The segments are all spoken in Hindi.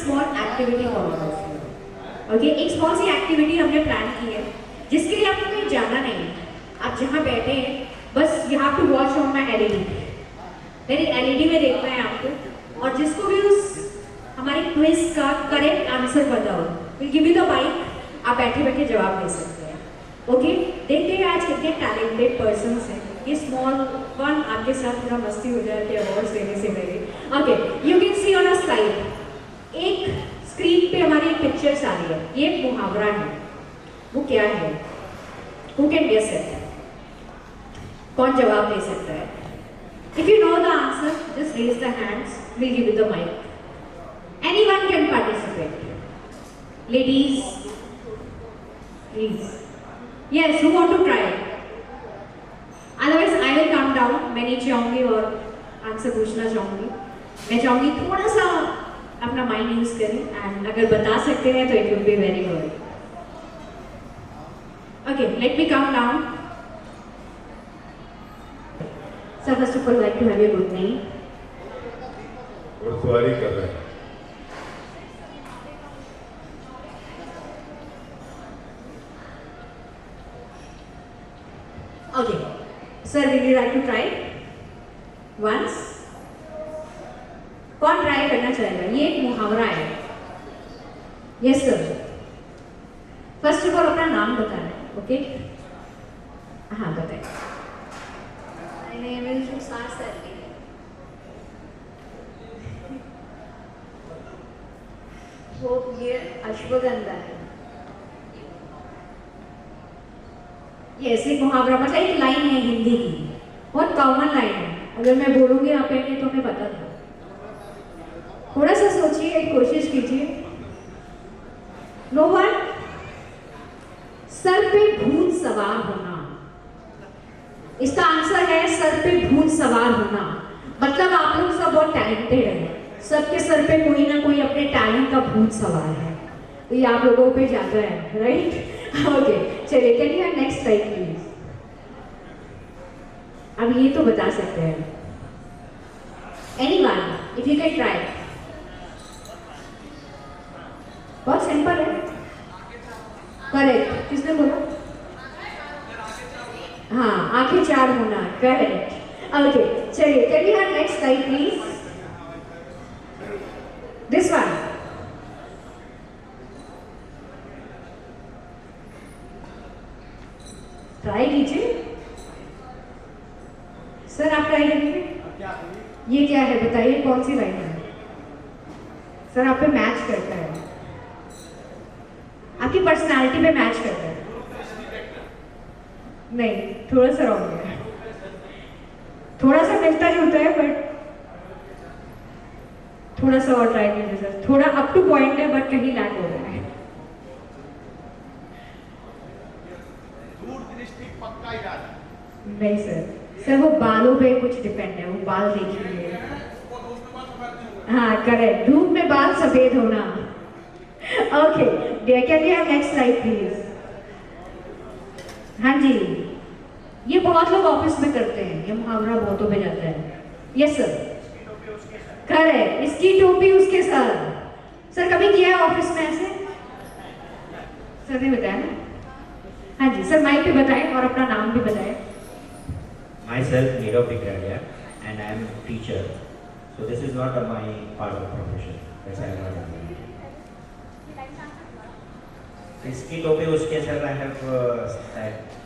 small activity for all of you. Okay, एक small सी activity हमने plan की है, जिसके लिए आपको कहीं जाना नहीं है. आप जहाँ बैठे हैं, बस you have to watch on my LED. मेरी LED में देखना है आपको, और जिसको भी उस हमारी क्विज का करेक्ट आंसर पता हो, we'll give you the mic. आप बैठे-बैठे जवाब दे सकते हैं. Okay, देखते हैं आज कितने talented persons हैं. ये small one आपके साथ थोड़ा मस्ती हो जाए कि अवार्ड्स देने से पहले. Okay, you can see on a slide. एक स्क्रीन पे हमारी पिक्चर्स आ रही है. ये एक मुहावरा है. वो क्या है? Who can guess it? कौन जवाब दे सकता है? If you know the answer, just raise the hands. We'll give you the mic. Anyone can participate. Ladies, please. Yes, who want to try? Otherwise, I will come down. मैं नीचे आऊँगी और आंसर पूछना चाहूँगी. मैं चाहूँगी थोड़ा सा अपना माइंड यूज करें, एंड अगर बता सकते हैं तो it will be very good. Okay, let me come down. Sir, first of all like to have your good name. घुड़सवारी कर रहे हैं. Okay sir, will you like to try once? कौन ट्राई करना चाहेगा? ये एक मुहावरा है. Yes sir. First of all अपना नाम बताना है. ओके, हाँ बताए. My name is Musar Sarli. वो ये अश्वगंधा है. यस, एक मुहावरा मतलब एक लाइन है हिंदी की, बहुत कॉमन लाइन है. अगर मैं बोलूँगी आप ये तो हमें पता था. थोड़ा सा सोचिए, एक कोशिश कीजिए. No one. सर पे भूत सवार होना. इसका आंसर है सर पे भूत सवार होना. मतलब आप लोग सब बहुत टैलेंटेड हैं. सबके सर पे कोई ना कोई अपने टैलेंट का भूत सवार है. तो ये आप लोगों पे जाता है, राइट? ओके, चलिए, can you have next slide please. अब ये तो बता सकते हैं. Anyone, if you can try. बहुत सिंपल है. करेक्ट. किसने बोला? हाँ, आंखें चार होना. करेक्ट. ओके, चलिए, can you have next slide please. This one. Try कीजिए. सर, आप ट्राई करिए. ये क्या है बताइए, कौन सी लाइन है? सर, आप पे मैच करता है, आपकी पर्सनालिटी पे मैच करता है. नहीं, थोड़ा सा रॉन्ग है. थोड़ा सा मिलता जुलता है, बट थोड़ा सा और ट्राई कीजिए सर. थोड़ा अप टू पॉइंट है, बट कहीं लैक हो रहा है. नहीं सर. सर, वो बालों पे कुछ डिपेंड है. वो बाल देखिए. हाँ, करेक्ट. धूप में बाल सफेद होना. Okay, can you have next slide please. हाँ जी, ये बहुत लोग ऑफिस में करते हैं. ये मुहावरा बहुतों पे जाता है. Yes sir. करेक्ट. इसकी टोपी उसके सर. सर, कभी किया है ऑफिस में ऐसे? सर ने बताया ना. हाँ जी सर, माइक पे बताएं और अपना नाम भी बताएं. Myself, Nirav Vikradia, and I am a teacher. So this is not my part of profession. That's why I am not doing it. इसकी टोपी उसके सर. I have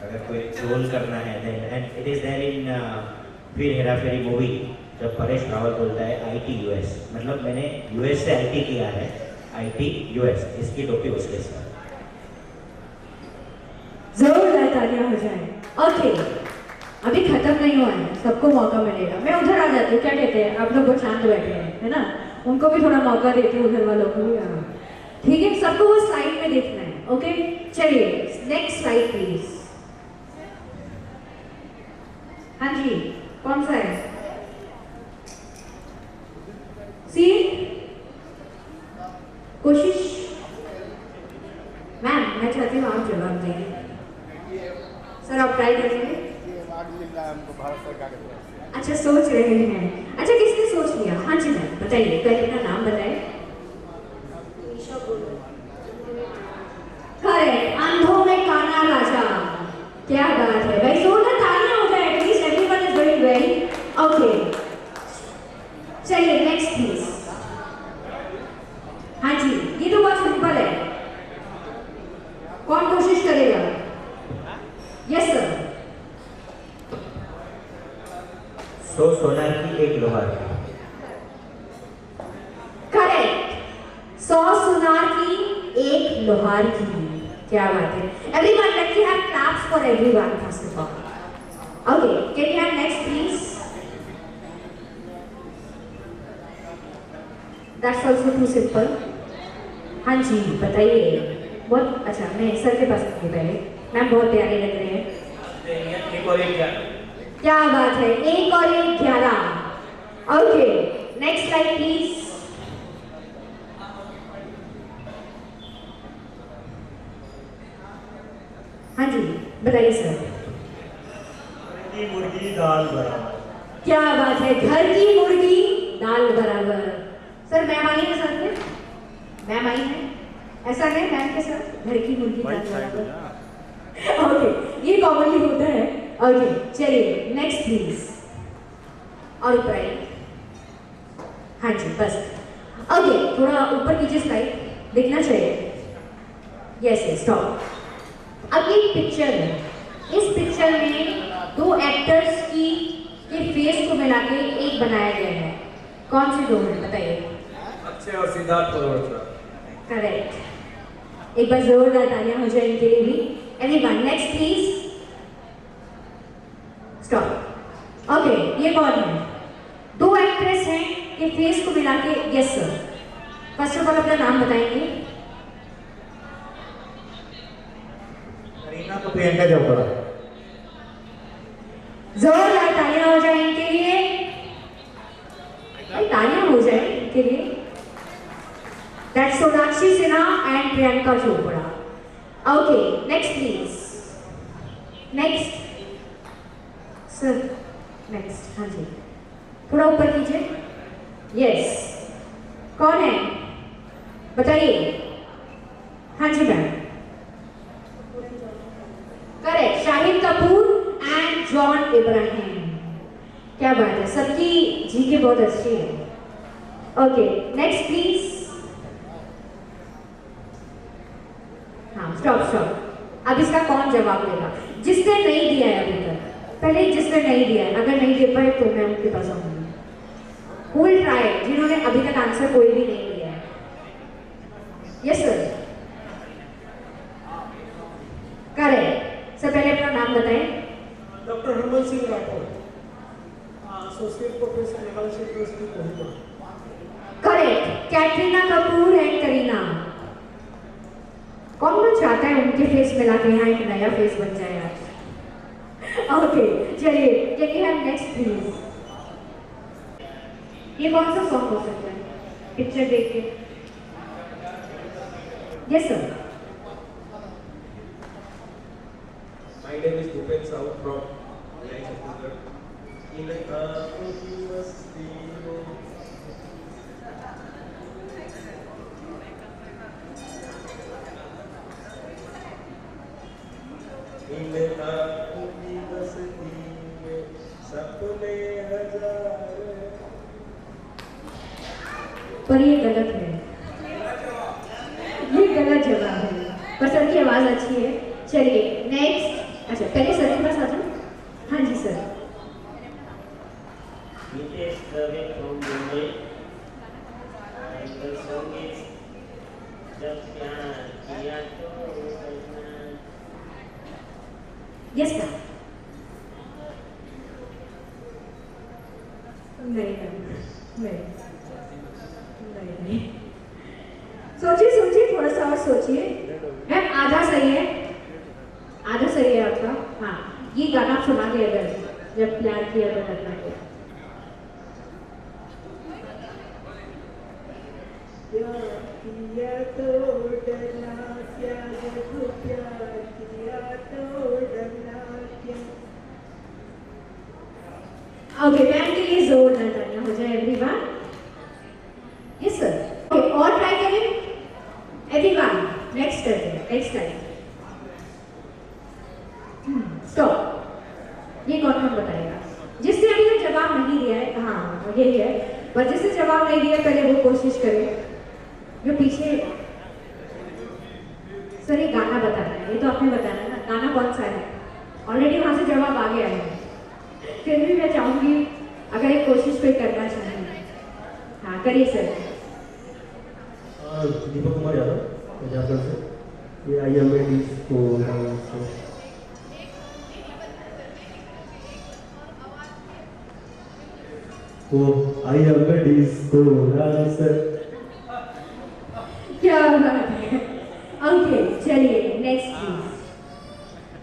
अगर कोई रोल करना है then, and it is there in फिर हेरा फेरी मूवी, जब परेश रावल बोलता है IT US, मतलब मैंने US से IT किया है. IT US, इसकी टोपी उसके सर. जरूर तालियां हो जाए. ओके, अभी खत्म नहीं हुआ है, सबको मौका मिलेगा. मैं उधर आ जाती हूँ. क्या कहते हैं आप लोग? बहुत शांत बैठे हैं, है ना? उनको भी थोड़ा मौका देती हूँ, उधर वालों को भी. हाँ, ठीक है. सबको वो स्लाइड में देखना है. ओके, चलिए, नेक्स्ट स्लाइड प्लीज. हाँ जी, कौन सा है? सी. कोशिश. मैम, मैं चाहती हूँ आप जवाब दें. सर, आप ट्राई करेंगे. अच्छा, सोच रहे हैं. अच्छा, किसने सोच लिया? हाँ जी मैम, बताइए. पहले अपना नाम बताएं. 100 सोनार की 1 लोहार की। करेक्ट, 100 सुनार की 1 लोहार की। क्या बात है। Everyone, let's have claps for everyone first of all. Okay, can you have next please? That's also too simple. हाँ जी, बताइए। बहुत अच्छा, मैं सर के पास आती हूँ पहले। मैम बहुत प्यारे लग रहे हैं। एक और एक क्या? क्या बात है, 1 और 1 11। Okay, next slide please. हाँ जी, बताइए सर। की मुर्गी दाल बराबर। क्या बात है, घर की मुर्गी दाल बराबर। सर मैम आई है साथ में? मैम आई है? ऐसा है मैम के साथ, घर की मुर्गी दाल बराबर। ओके, ये कॉमनली होता है। ओके, चलिए नेक्स्ट प्लीज। और ऊपर आइए। हाँ जी, बस। ओके, थोड़ा ऊपर कीजिए स्लाइड, दिखना चाहिए। Yes yes, stop. अब ये पिक्चर है। इस पिक्चर में 2 एक्टर्स की के फेस को मिला के एक बनाया गया है। कौन से 2 हैं बताइए? अक्षय और सिद्धार्थ मल्होत्रा। करेक्ट। एक बार जोरदार तालियां हो जाए इनके लिए भी। Anyone, next please. Stop. Okay, ये कौन है? 2 एक्ट्रेस हैं के फेस को मिला के। Yes sir, first of all अपना नाम बताएंगे। करीना तो प्रियंका चोपड़ा। जोरदार तालियां हो जाए इनके लिए। तालियां हो जाए इनके लिए। That's Sonakshi Sinha and Priyanka Chopra. Okay, next please. Next. Sir, next. हाँ जी, थोड़ा ऊपर कीजिए। Yes. कौन है बताइए? हाँ जी ma'am. Correct, Shahid Kapoor and John Abraham. क्या बात है, सबकी जीके बहुत अच्छी है। Okay, next please. हाँ, स्टॉप स्टॉप। अब इसका कौन जवाब देगा? जिसने नहीं दिया है अभी तक, पहले जिसने नहीं दिया है, अगर नहीं दे पाए तो मैं उनके पास आऊंगी। Who will try? जिन्होंने अभी तक आंसर कोई भी नहीं दिया है। Yes sir, correct. सर पहले अपना नाम बताएं। Doctor Harman Singh Rathore, associate professor level से university Kohima. Correct, Katrina Kapoor and Kareena. कौन कौन चाहता है उनके फेस मिला के यहाँ एक नया फेस बन जाए आज? ओके, चलिए, can you have next please? ये कौन सा सॉन्ग हो सकता है? पिक्चर देख के। Yes sir. My name is Bhupen Sahu from Nai Chhattisgarh. In a continuous stream. In a continuous stream, सपने हजार। पर ये गलत है, ये गलत जवाब है। पर सर की आवाज अच्छी है। चलिए नेक्स्ट। अच्छा, पहले सर के पास आ जाओ। हाँ जी sir. Nitesh Dave from Mumbai. And the song is जब प्यार किया तो करना। Yes sir. नहीं नहीं नहीं, सोचिए सोचिए, थोड़ा सा और सोचिए। मैम आधा सही है, आधा सही है आपका। हाँ, ये गाना सुना के अगर जब प्यार किया तो करना है। किया तो डरना क्या, जब प्यार किया तो डरना क्या। ओके, मैम के लिए जोरदार तालियां हो जाए एवरीवन। Yes sir. ओके, और ट्राई करें एवरीवन। नेक्स्ट करते हैं, नेक्स्ट टाइम। स्टॉप। ये कौन कौन बताएगा? जिसने अभी तक जवाब नहीं दिया है, हाँ यही है। पर जिसने जवाब नहीं दिया पहले वो कोशिश करे। जो पीछे सर, ये गाना बताना है, ये तो आपने बताना ना, गाना कौन सा है? ऑलरेडी वहां से जवाब आ गया है। फिर भी मैं चाहूंगी अगर एक कोशिश कोई करना चाहे, हाँ करिए सर। दीपक कुमार यादव झारखंड से। ये I am a disco dancer. वो I am a disco dancer. क्या बात है। ओके चलिए नेक्स्ट प्लीज।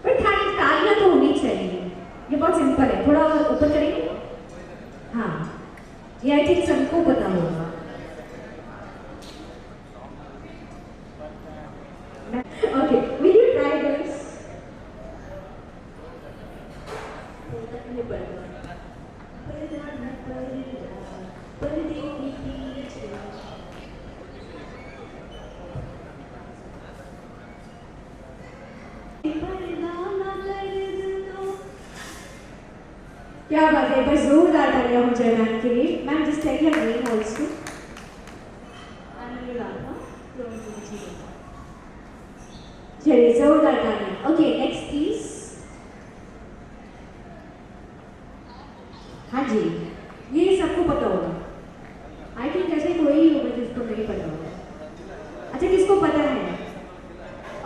पर तालियां तो होनी चाहिए, ये बहुत सिंपल है, थोड़ा ऊपर करेंगे। हाँ ये आई थिंक सबको पता होगा। Okay will you try this? क्या बात है, बस जोरदार तालियां हो जाए मैम के लिए। Ma'am just tell your name also. चलिए जोरदार तालियां। Okay next please. हाँ जी ये सबको पता होगा। आई थिंक ऐसे कोई होगा जिसको नहीं पता होगा। अच्छा किसको पता है?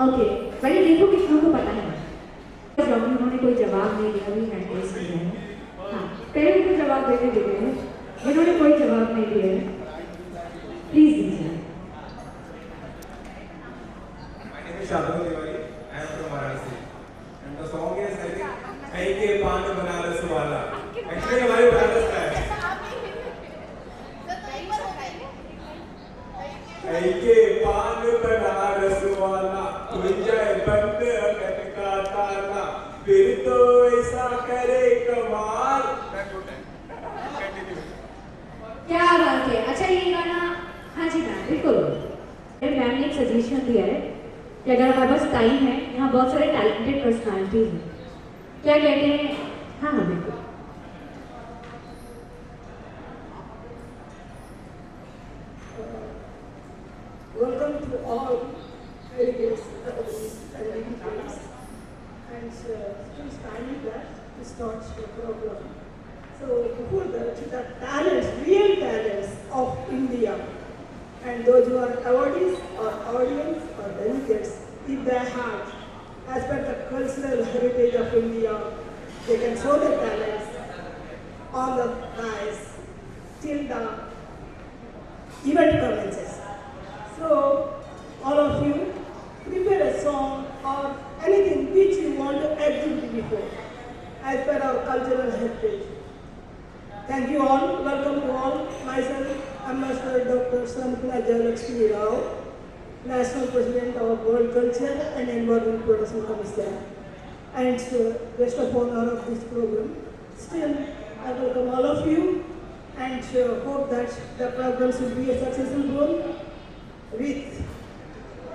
ओके पहले देखो किसको को पता है। उन्होंने कोई जवाब नहीं दिया, अभी नोटिस किया है। हाँ पहले उनको जवाब देने दे रहे हैं, इन्होंने कोई जवाब नहीं दिया है, प्लीज दीजिए। My name is Shadab Tiwari. I am from Varanasi. And the song is I think "Ai ke paan Banaras वाला." Actually हमारे बनारस का है। "Ai ke paan बनारस वाला, खुल जाए बंद अकन का ताला, फिर तो ऐसा करे कमाल." क्या बात है। अच्छा ये गाना, हाँ जी मैम बिल्कुल। मैम ने एक सजेशन दिया है कि अगर हमारे पास टाइम है, यहाँ बहुत सारे टैलेंटेड पर्सनालिटीज हैं, क्या कहते हैं? हाँ हाँ बिल्कुल। Welcome to all delegates and dignitaries, and please kindly glad to start the program. So before that, the talents, real talents of India, and those who are awardees or audience or delegates, if they have, as per the cultural heritage of India, they can show their talents on the rise till the event commences. So, all of you, prepare a song or anything which you want to exhibit before, as per our cultural heritage. Thank you all. Welcome to all. Myself, Ambassador Dr. Sanpula Jayalakshmi Rao, National President of World Culture and Environment Protection Commission, and rest of honor of this program. Still, I welcome all of you and hope that the program should be a successful one with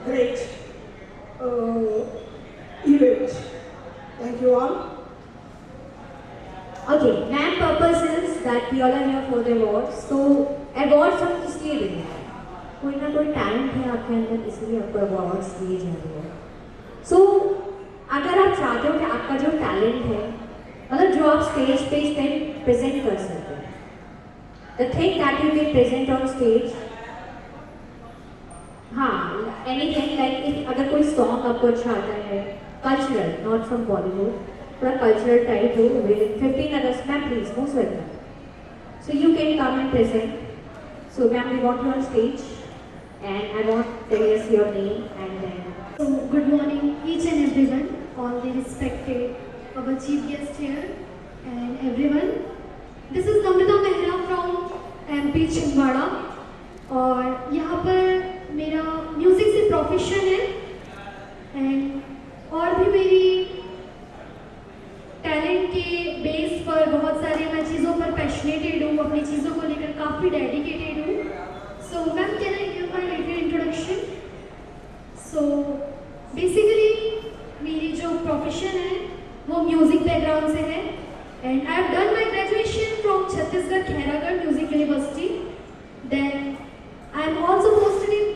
great event. Thank you all. Okay, main purpose is that we all are here for the awards. So awards हम किस लिए देते हैं? कोई ना कोई टैलेंट है आपके अंदर, इसलिए आपको अवार्ड्स दिए जा रहे हैं। So अगर आप चाहते हो कि आपका जो टैलेंट है, मतलब जो आप स्टेज पे प्रेजेंट कर सकते हैं, the thing that you can present on stage, हाँ anything like if अगर कोई सॉन्ग आपको अच्छा आता है, cultural, not from Bollywood, थोड़ा कल्चरल टाइप हो, 15 अगस्त ma'am please most welcome. So you can come and present. So ma'am we want you on stage and I want tell us your name and then. So good morning each and everyone, all the respected our chief guest here and everyone. This is Namrata Mehra from MP Chhindwara और यहाँ पर मेरा म्यूज़िक से प्रोफेशन है एंड और भी मेरी टैलेंट के बेस पर बहुत सारे मैं चीज़ों पर पैशनेटेड हूँ, अपनी चीज़ों को लेकर काफ़ी डेडिकेटेड हूँ। So ma'am can I give my little introduction? So basically मेरी जो प्रोफेशन है वो म्यूज़िक बैकग्राउंड से है and I have done my graduation from Chhattisgarh Khairagarh music university. Then I am also posted in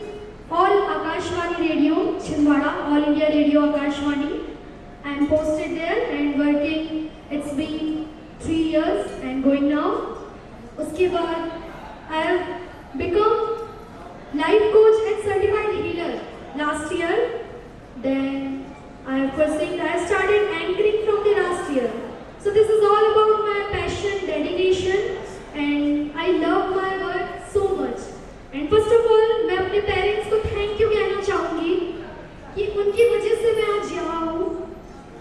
all Akashvani radio Chhindwara, all India radio Akashvani. I am posted there and working. It's been 3 years and going now. उसके बाद I have become life coach and certified healer last year. Then I have pursued, I have started anchoring from the last year. So this is all about my passion, dedication, and I love my work so much. And first of all, मैं अपने parents को thank you कहना चाहूँगी कि उनकी वजह से मैं आज यहाँ हूँ।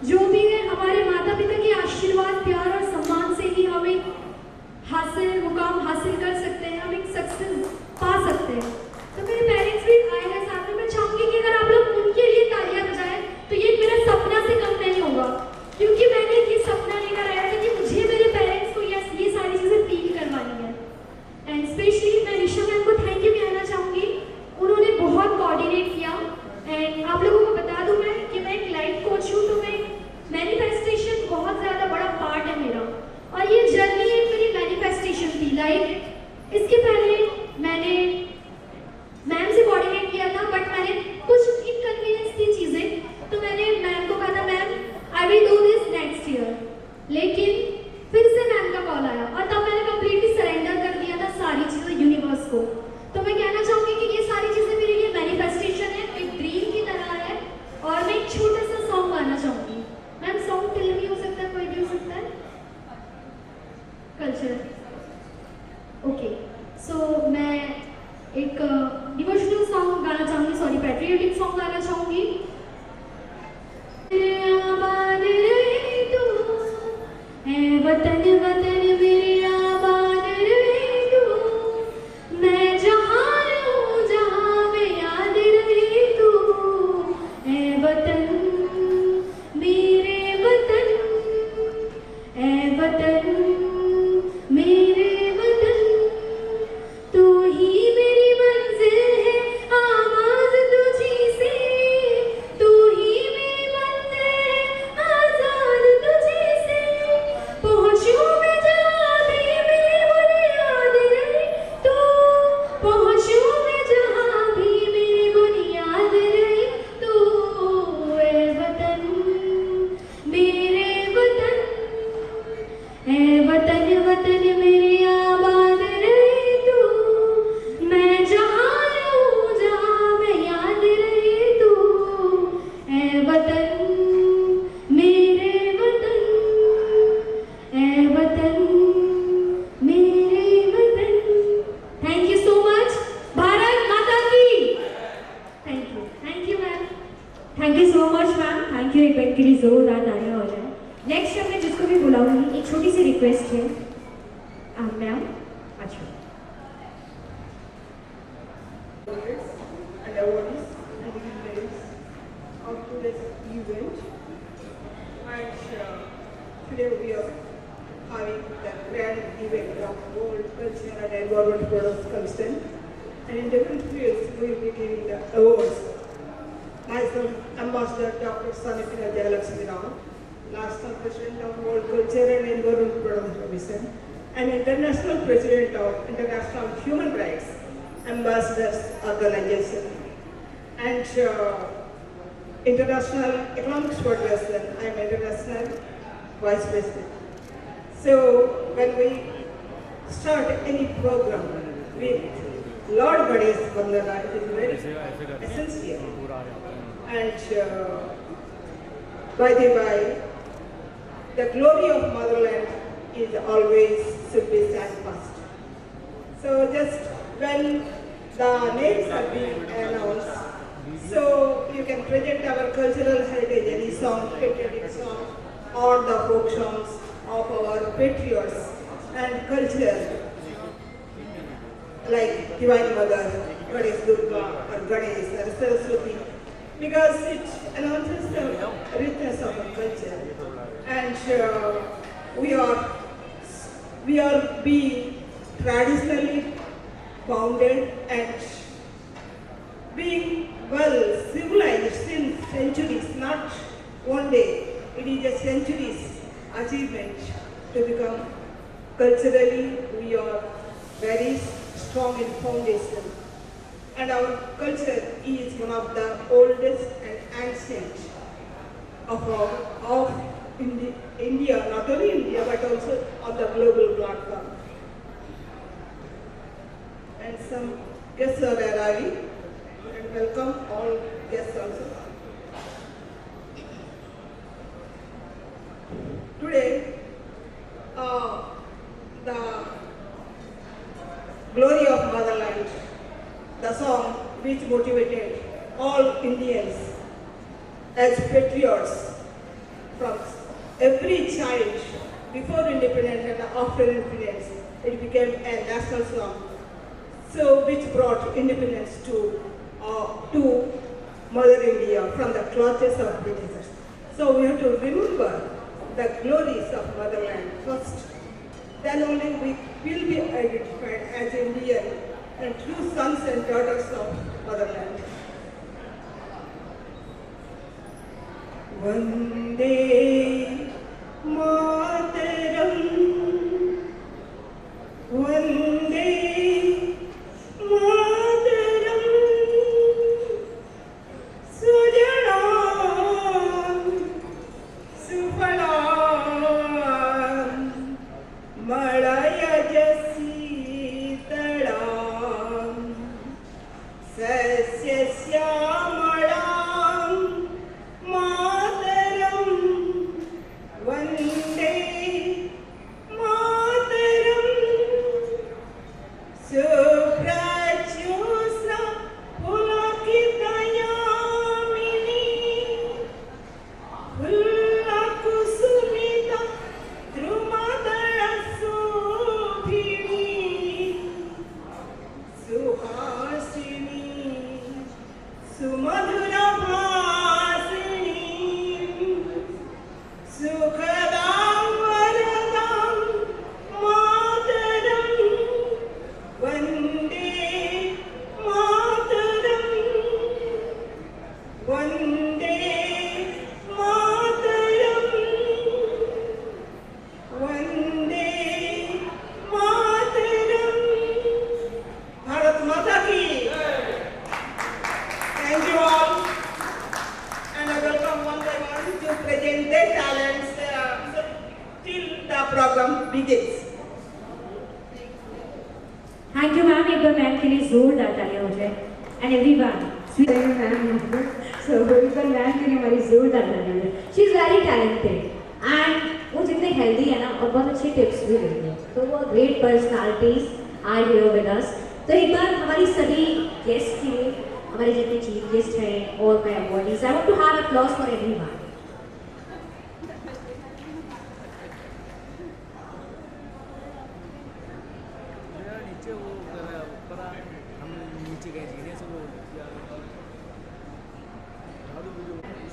जो भी है हमारे माता पिता के आशीर्वाद, प्यार और सम्मान से ही हम एक मुकाम हासिल कर सकते हैं, हम एक सक्सेस पा सकते हैं। तो मेरे पेरेंट्स भी आए हैं साथ में। मैं चाहूँगी कि अगर आप लोग उनके लिए तालियां बजाएं तो ये मेरा सपना से कम नहीं होगा, क्योंकि मैंने ये सपना लेकर आया था कि मुझे मेरे पेरेंट्स को ये सारी चीज़ें फील करवानी है। एंड स्पेशली मैं निशा मैम को थैंक यू कहना चाहूँगी, उन्होंने बहुत कोऑर्डिनेट किया। एंड आप लोगों को बता दूँ मैं कि मैं एक लाइफ कोच हूँ, तो मैं मैनिफेस्टेशन बहुत ज़्यादा बड़ा पार्ट है मेरा, और ये जर्नी एक मेरी मैनिफेस्टेशन थी। लाइक इसके पहले मैंने मैम से कोऑर्डिनेट किया था, बट मैंने कुछ इनकन्वीनियंस थी चीज़ें, तो मैंने मैम को कहा था ma'am I will do this next year. लेकिन फिर से मैम का कॉल आया और तब मैंने कम्प्लीटली सरेंडर कर दिया था सारी चीज़ें यूनिवर्स को। तो मैं कहना चाहूँगी कि ये सारी चीज़ें मेरे लिए मैनिफेस्टेशन है, एक ड्रीम की तरह है। और मैं एक छोटा सा सॉन्ग गाना चाहूँगी। मैम सॉन्ग फिल्मी हो सकता है, कोई भी हो सकता है, कल्चर। ओके, सो मैं एक डिवोशनल सॉन्ग गाना चाहूँगी, सॉरी पैट्रियोटिक सॉन्ग गाना चाहूँगी। वतन वतन मेरे आबाद रहे तू, मैं जहाँ रहूँ जहाँ में याद रहे तू। ऐ वतन मेरे वतन, ऐ वतन मेरे वतन, तू ही मेरी मंजिल है, आवाज़ तुझी से, तू ही मेरी मंजिल है, आज़ाद तुझी से। पहुँचूँ मैं जहाँ भी मेरी बुनियाद रहे तो, पहुँचूँ मैं जहाँ भी मेरी बुनियाद रहे तो। ऐ वतन मेरे वतन, ऐ वतन वतन मेरे आबाद रहे तू, मैं जहाँ रहूँ जहाँ में याद रहे तू। ऐ वतन मेरे वतन, ऐ वतन मेरे वतन। Thank you so much. Bharat माता की। Thank you ma'am. Thank you so much ma'am, thank you. एक बार के लिए जोरदार तालियां हो जाए। नेक्स्ट मैं जिसको भी बुलाऊंगी, एक छोटी सी रिक्वेस्ट है मैम। अच्छा, and awardees and winners of today's event. And today we are having the grand event of World Culture and Environment Products Concern. And in different fields we will be giving the awards. Myself, Ambassador Dr. Sanipina Jayalakshmi Rao, National President of World Culture and Environment Products Commission, and International President of International Human Rights Ambassadors Organization, and International Economics Federation. I am International Vice President. So when we start any program with Lord Ganesh Vandana, it is very essential. And by the way, the glory of motherland is always should be stand first. So just when the names are being announced, so you can present our cultural heritage, any song, patriotic song, or the folk songs of our patriots and culture, like Divine Mother, Ganesh Durga, or Ganesh, or Saraswati, because it announces the richness of our culture. And we are being traditionally founded and being well civilized since centuries, not one day. It is a centuries achievement to become culturally. We are very strong in foundation, and our culture is one of the oldest and ancient of India, not only India but also on the global platform. some guests are arriving, and welcome all guests also. Today, the glory of motherland, the song which motivated all Indians as patriots from every child before independence and after independence. It became a national song, so which brought independence to Mother India from the clutches of Britishers. So we have to remember the glories of motherland first. Then only we will be identified as Indian and true sons and daughters of motherland. Vande Mataram, Vande Mataram, Sujalam, Sufalam, Malaya Jasitalam, Sasya Syamalam, Mataram, Vande Mataram, Suprajyotsna Pulakitayamini, Pullakusumita Drumadala Subhini, Suhasini, Sumadhura Bhasini, Sukhadam Varadam Mataram, Vande Mataram, Vande Mataram, Vande Mataram. Bharat Mata Ki. Thank you all, and I welcome one by one to present their talents till the program begins. Thank you ma'am, एक बार मैम के लिए जोरदार तालियां हो जाए एंड एवरीवन मैम सो एक बार मैम के लिए हमारी जोरदार तालियां हो जाए. She is very talented and वो जितने हेल्दी है ना और बहुत अच्छे टिप्स भी देती है, तो वो great personalities are here with us. तो एक बार हमारी सभी गेस्ट के लिए, हमारे जितने चीफ गेस्ट हैं और my awardees, I want to have applause for everyone.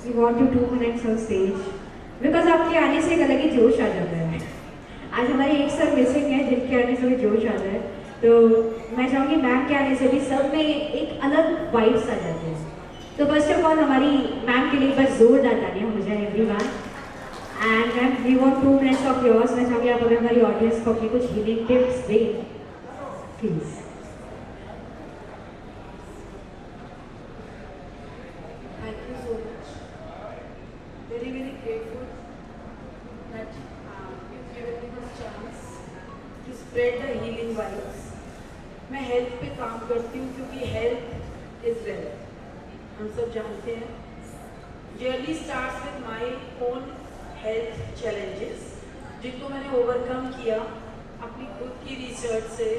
We want you 2 minutes on stage because आपके आने से एक अलग ही जोश आ जाता है. आज हमारे एक सर मिसिंग है जिनके आने से भी जोश आता है, तो मैं चाहूँगी मैम के आने से भी सब में एक अलग वाइब्स आ जाते हैं. तो फर्स्ट ऑफ ऑल हमारी मैम के लिए एक बार जोरदार तालियां हो जाए everyone. And ma'am we want 2 minutes of yours. मैं चाहूँगी आप अगर हमारी ऑडियंस को अपनी कुछ हीलिंग टिप्स दें please. Thank you so much. Very, very grateful that you've given me this chance to spread the healing vibes. मैं हेल्थ पे काम करती हूँ क्योंकि हेल्थ इज वेल्थ, हम सब जानते हैं. Journey starts with my own health challenges, जिनको मैंने ओवरकम किया अपनी खुद की रिसर्च से,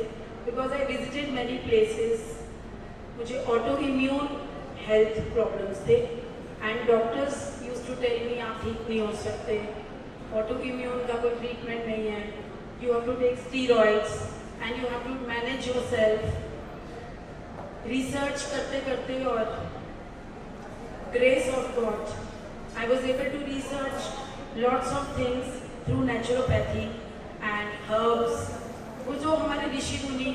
because I visited many places. मुझे ऑटो इम्यून हेल्थ प्रॉब्लम्स थे and doctors use to tell me आप ठीक नहीं हो सकते, ऑटो इम्यून का कोई ट्रीटमेंट नहीं है, you have to take steroids and you have to manage yourself. Research करते करते और grace of God I was able to research lots of things through naturopathy and herbs. वो जो हमारे ऋषि मुनि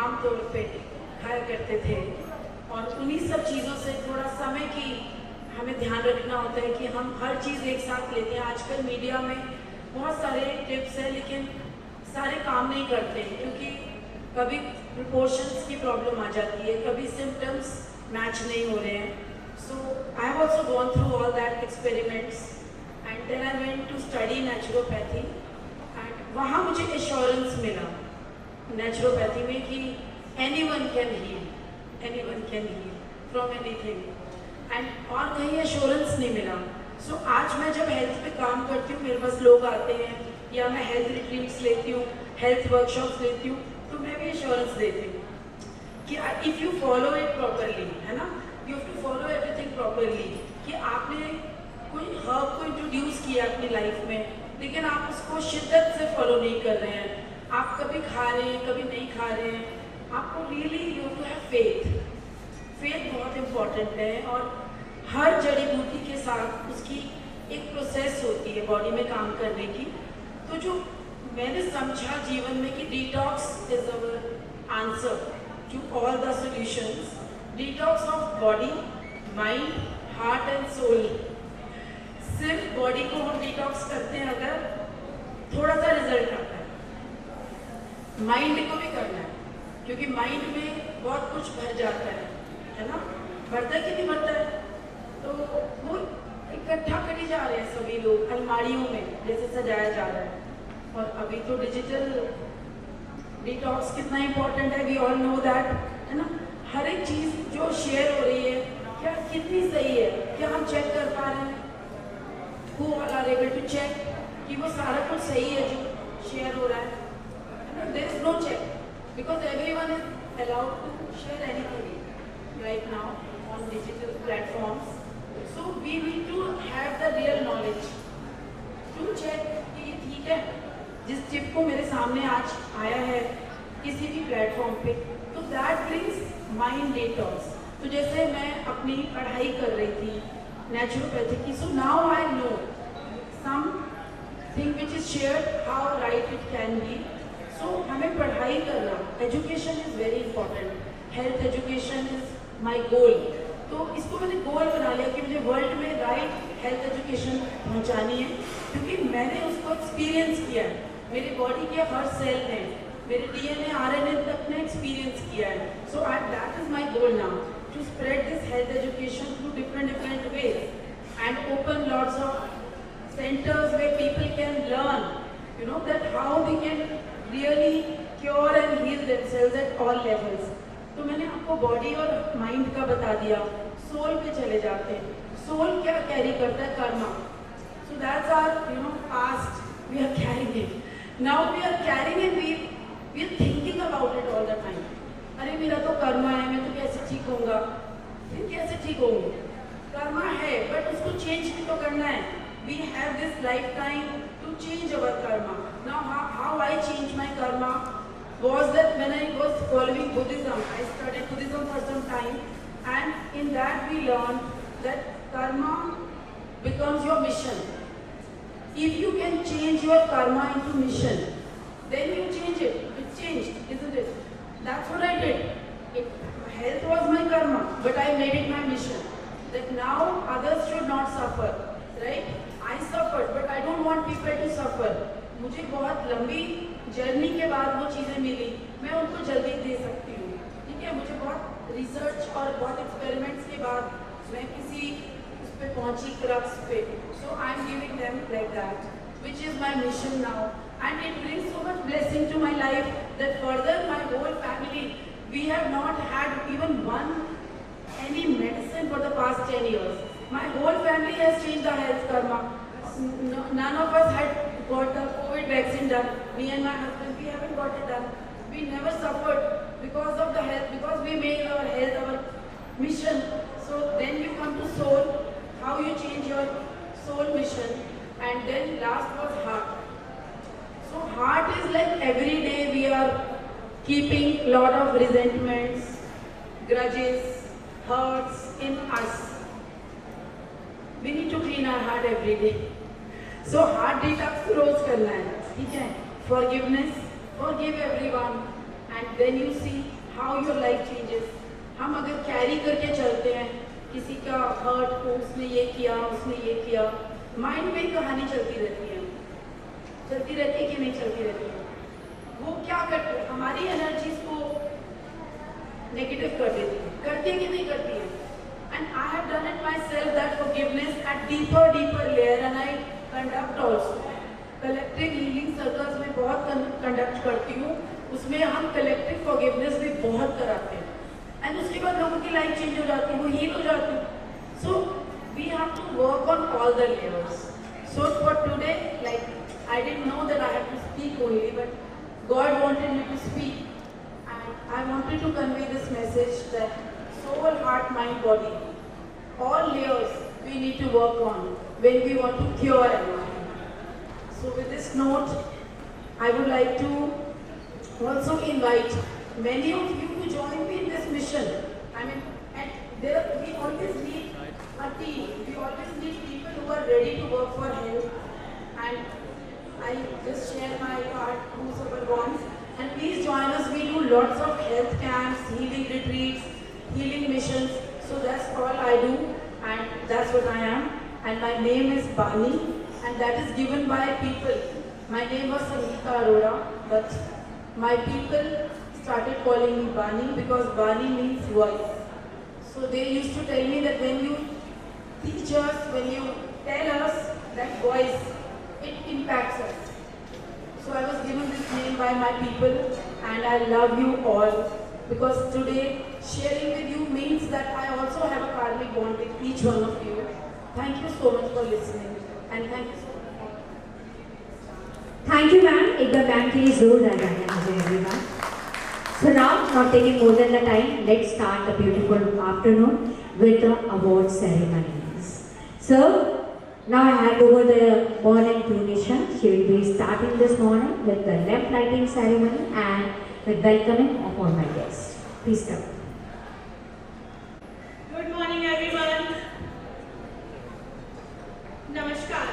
आमतौर पे खाया करते थे, और उन्हीं सब चीज़ों से थोड़ा समय की हमें ध्यान रखना होता है कि हम हर चीज़ एक साथ लेते हैं. आजकल मीडिया में बहुत सारे टिप्स हैं लेकिन सारे काम नहीं करते हैं, क्योंकि कभी प्रिपोर्शंस की प्रॉब्लम आ जाती है, कभी सिम्टम्स मैच नहीं हो रहे हैं. So I have also gone through all that experiments and then I went to study naturopathy and वहाँ मुझे एश्योरेंस मिला नेचुरोपैथी में कि anyone can heal, from anything. And और कहीं एश्योरेंस नहीं मिला. So आज मैं जब हेल्थ पे काम करती हूँ, मेरे पास लोग आते हैं या मैं हेल्थ रिट्रीट्स लेती हूँ, हेल्थ वर्कशॉप्स लेती हूँ, तो मैं भी एश्योरेंस देती हूँ कि if you follow it properly, है ना, you have to follow everything properly. कि आपने कोई हर्ब को इंट्रोड्यूस किया अपनी लाइफ में, लेकिन आप उसको शिद्दत से फॉलो नहीं कर रहे हैं. आप कभी खा रहे हैं, कभी नहीं खा रहे हैं. आपको really you have to have faith. Faith बहुत इम्पॉर्टेंट है. और हर जड़ी बूटी के साथ उसकी एक प्रोसेस होती है बॉडी में काम करने की. तो जो मैंने समझा जीवन में कि detox is our answer to all the solutions. Detox of body, mind, heart and soul. सिर्फ बॉडी को हम डिटॉक्स करते हैं अगर, थोड़ा सा रिजल्ट आता है. माइंड को भी करना है, क्योंकि माइंड में बहुत कुछ भर जाता है ना. भरता है कि नहीं भरता है, तो वो इकट्ठा करी जा रहे हैं सभी लोग अलमारियों में जैसे सजाया जा रहा है. और अभी तो डिजिटल डिटॉक्स कितना इंपॉर्टेंट है, वी ऑल नो दैट, है ना. हर एक चीज़ जो शेयर हो रही है क्या कितनी सही है, क्या हम चेक कर पा रहे हैं, who are able to check कि वो सारा कुछ सही है जो शेयर हो रहा है. There is no check because everyone is allowed to share anything right now on digital platforms. So we need to have the real knowledge to check कि ये ठीक है. जिस टिप को मेरे सामने आज आया है किसी भी प्लेटफॉर्म पे, तो दैट ब्रिंग्स माइंड डिटॉक्स. तो जैसे मैं अपनी पढ़ाई कर रही थी नेचुरोपैथी की, so now I know something which is shared how right it can be. So हमें पढ़ाई करना, education is very important. Health education is my goal. तो इसको मैंने गोल बना लिया कि मुझे वर्ल्ड में राइट हेल्थ एजुकेशन पहुंचानी है, क्योंकि मैंने उसको एक्सपीरियंस किया है. मेरी बॉडी के हर सेल ने, मेरे DNA RNA तक ने एक्सपीरियंस किया है. So that is my goal now, to spread this health education through different ways and open lots of centers where people can learn, you know, that how they can really cure and heal themselves at all levels. तो मैंने आपको बॉडी और माइंड का बता दिया. सोल पे चले जाते हैं. सोल क्या कैरी करता है? Karma. So that's our past, we are carrying it. Now we are carrying it, we are thinking about it all the time. अरे मेरा तो कर्मा है, मैं तो कैसे ठीक होऊंगा. फिर कैसे ठीक होंगे? कर्मा है, बट उसको चेंज भी तो करना है. We have this life time to change our karma. Now how I change my karma was that when I was following Buddhism, I studied Buddhism for some time, and in that we learned that karma becomes your mission. If you can change your karma into mission, then you change it. It changed, isn't it? That's what I did. Health was my karma, but I made it my mission. That now others should not suffer, right? I suffered, but I don't want people to suffer. मुझे बहुत लंबी जर्नी के बाद वो चीज़ें मिली, मैं उनको जल्दी दे सकती हूँ. ठीक है, मुझे बहुत रिसर्च और बहुत एक्सपेरिमेंट्स के बाद मैं किसी उस पर पहुँची, क्रक्स पे. So I am giving them like that, which is my mission now, and it brings so much blessing to my life that further my whole family, we have not had even one any medicine for the past 10 years. My whole family has changed the health karma. None of us had got the COVID vaccine done. Me and my husband, we haven't got it done. We never suffered because of the health, because we made our health our mission. So then you come to soul, how you change your soul mission. And then last was heart. So heart is like every day we are keeping lot of resentments, grudges, hurts in us. We need to clean our heart every day. So heart detox रोज करना है, ठीक है? Forgiveness, forgive everyone, and then you see how your life changes. हम अगर कैरी करके चलते हैं किसी का हर्ट को, उसने ये किया, उसने ये किया, माइंड में कहानी चलती रहती है कि नहीं चलती रहती है. वो क्या करते हैं? हमारी एनर्जीज को नेगेटिव कर देती है. करती है कि नहीं करती है? And I have done it myself, that forgiveness at deeper layer, and I conduct also. Collective healing circles में बहुत conduct करती हूँ, उसमें हम कलेक्टिव फॉरगिवनेस भी बहुत कराते हैं एंड उसके बाद लोगों की लाइफ चेंज हो जाती है, वो हील हो जाती है. So we have to work on all the layers. So for today, like I didn't know that I have to speak only, but God wanted me to speak, and I wanted to convey this message that soul, heart, mind, body, all layers we need to work on when we want to cure environment. So with this note, I would like to also invite many of you to join me in this mission. I mean, and there we always need a team. We always need people who are ready to work for health. And I just share my card, whosoever wants, and please join us. We do lots of health camps, healing retreats, healing missions. So that's all I do, and that's what I am. And my name is Bani, and that is given by people. My name was Sangeeta Arora, but my people started calling me Bani because Bani means voice. So they used to tell me that when you teach us, when you tell us that voice, it impacts us. So I was given this name by my people, and I love you all because today sharing with you means that I also have a karmic bond with each one of you. Thank you so much for listening, and thank you so much. Thank you, ma'am. एक बार मैम के लिए जोर लगाएं मुझे everyone. So now, not taking more than the time, let's start the beautiful afternoon with the award ceremonies. So now I hand over the morning to Nisha. She will be starting this morning with the lamp lighting ceremony and with welcoming of all my guests. Please come. Good morning everyone. नमस्कार.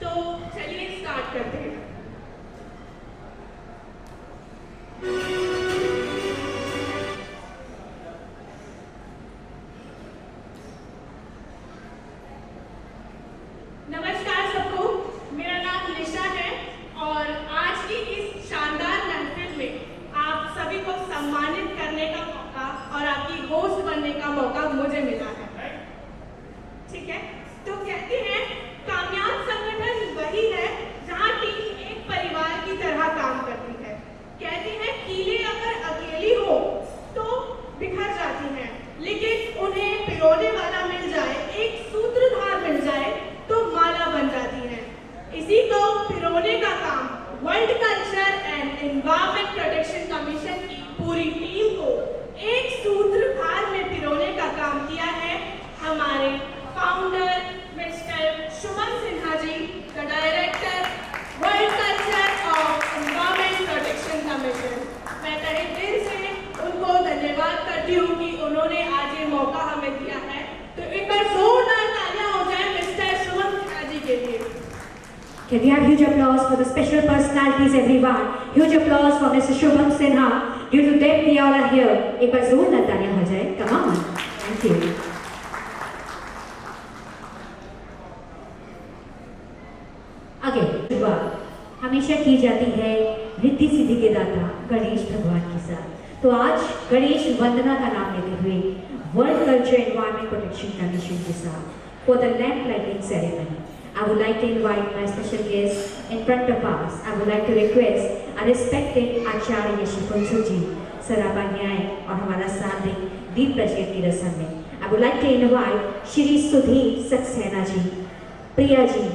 तो चलिए स्टार्ट करते हैं. नमस्कार सबको, मेरा नाम निशा है और आज की इस शानदार महफिल में आप सभी को सम्मानित करने का मौका और आपकी होस्ट बनने का मौका मुझे मिला है. ठीक है, तो कहते हैं कामयाब संगठन वही है जहां टीम एक परिवार की तरह काम करती है. कहते हैं कीलें अगर अकेली हो तो बिखर जाती हैं, लेकिन उन्हें पिरोने वाला मिल जाए, एक सूत्रधार मिल जाए तो माला बन जाती है. इसी को पिरोने का काम world culture and environment protection commission की पूरी टीम को एक सूत्रधार में पिरोने का काम किया है हमारे founder mister Shubham Sinha ji, the director world culture of environment protection commission. मैं तहे दिल से उनको धन्यवाद करती हूँ कि उन्होंने आज ये मौका हमें दिया है. तो एक बार जोरदार तालियां हो जाए मिस्टर शुभम सिन्हा जी के लिए. Can we have huge applause for the special personalities, everyone? Huge applause for Mr. Shubham Sinha. Due to them, we all are here. एक बार जोरदार तालियां हो जाए. Come on. Thank you. Okay. हमेशा की जाती है रिद्धि सिद्धि के दाता गणेश भगवान के साथ. तो आज गणेश वंदना का नाम लेते हुए world culture environment protection commission के साथ for the lamp lighting ceremony, I would like to invite my special guest in front of us. I would like to request our respected Acharya Shifunsu ji, sir आप आगे आए और हमारा साथ दें दीप प्रज्वलन की रस्म में. I would like to invite Shri Sudhir Saxena ji, Priya ji.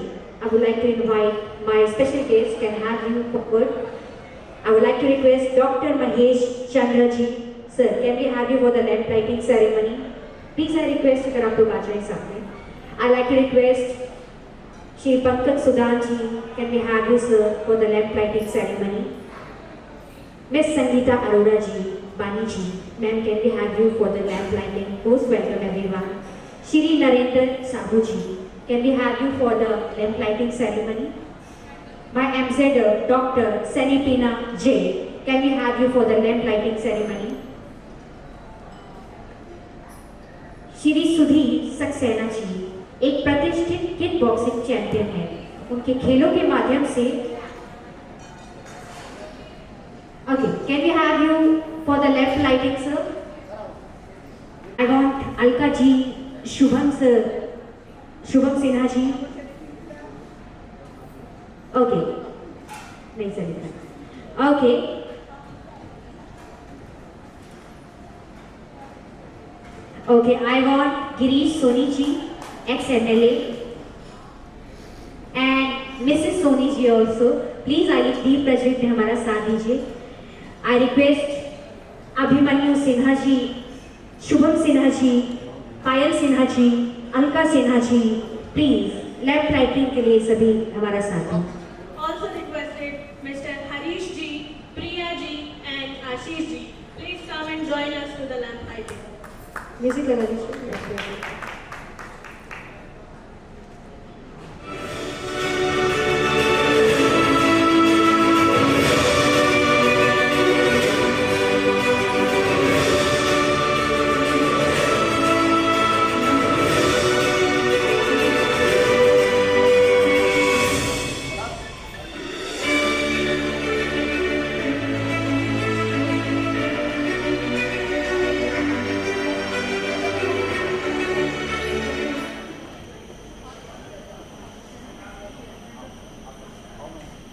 I would like to invite my special guest. Can I have you forward? I would like to request Dr. Mahesh Chandra ji. Sir, can we have you for the lamp lighting ceremony? Please I request अगर आप लोग आ जाएं साथ में. I like to request Shri Pankaj Sudan ji. Can we have you sir for the lamp lighting ceremony? Miss Sangeeta Arora ji, Bani ji. Ma'am, can we have you for the lamp lighting? Most welcome everyone. Shri Narendra Sahu ji. Can we have you for the lamp lighting ceremony? My ambassador, Dr. Sanipina J. Can we have you for the lamp lighting ceremony? Shri Sudhir Saxena ji एक प्रतिष्ठित किक बॉक्सिंग चैंपियन है. उनके खेलों के माध्यम से Okay, can we have you for the lamp lighting, sir? I want Alka ji, Shubham sir, Shubham Sinha ji. Okay, नहीं चलेगा. Okay, Okay, I want Girish Soni ji, ex-MLA, and Mrs. Soni ji also. Please आइए दीप प्रज्वलित में हमारा साथ दीजिए. I request Abhimanyu Sinha ji, Shubham Sinha ji, Payal Sinha ji, Alka Sinha ji, please left lighting के लिए सभी हमारा साथ दें. Also requested Mr. Harish ji, Priya ji and Ashish ji. Please come and join us to the lamp lighting. Music लगा दीजिए.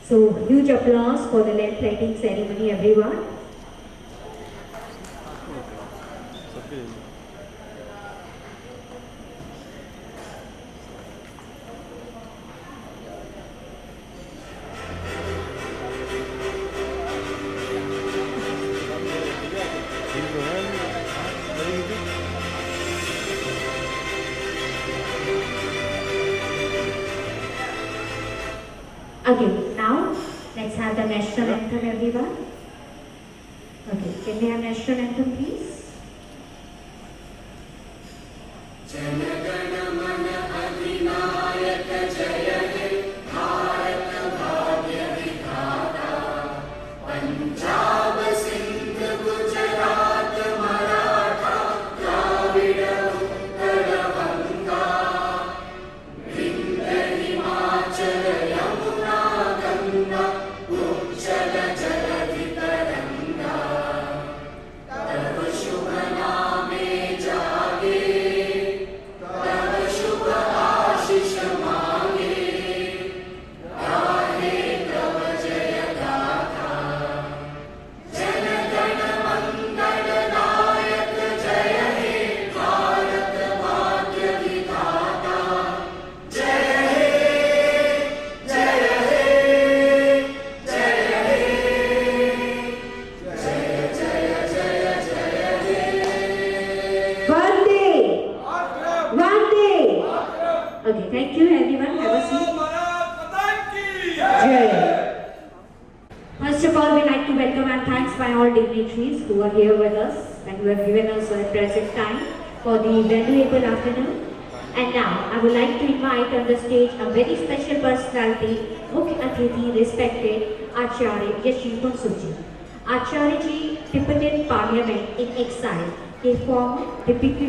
So, huge applause for the lamp lighting ceremony, everyone. Okay, now let's have the national anthem, everyone. Okay, can we have national anthem, please? Okay, thank you everyone. Have a seat. Jai. First of all, we like to welcome and thanks by all dignitaries who are here with us and who have given us a present time for the valuable afternoon. And now, I would like to invite on the stage a very special personality, Mukh Atithi, respected Acharya Yashwant Suji. Acharya ji, Tibetan Parliament in exile, के former deputy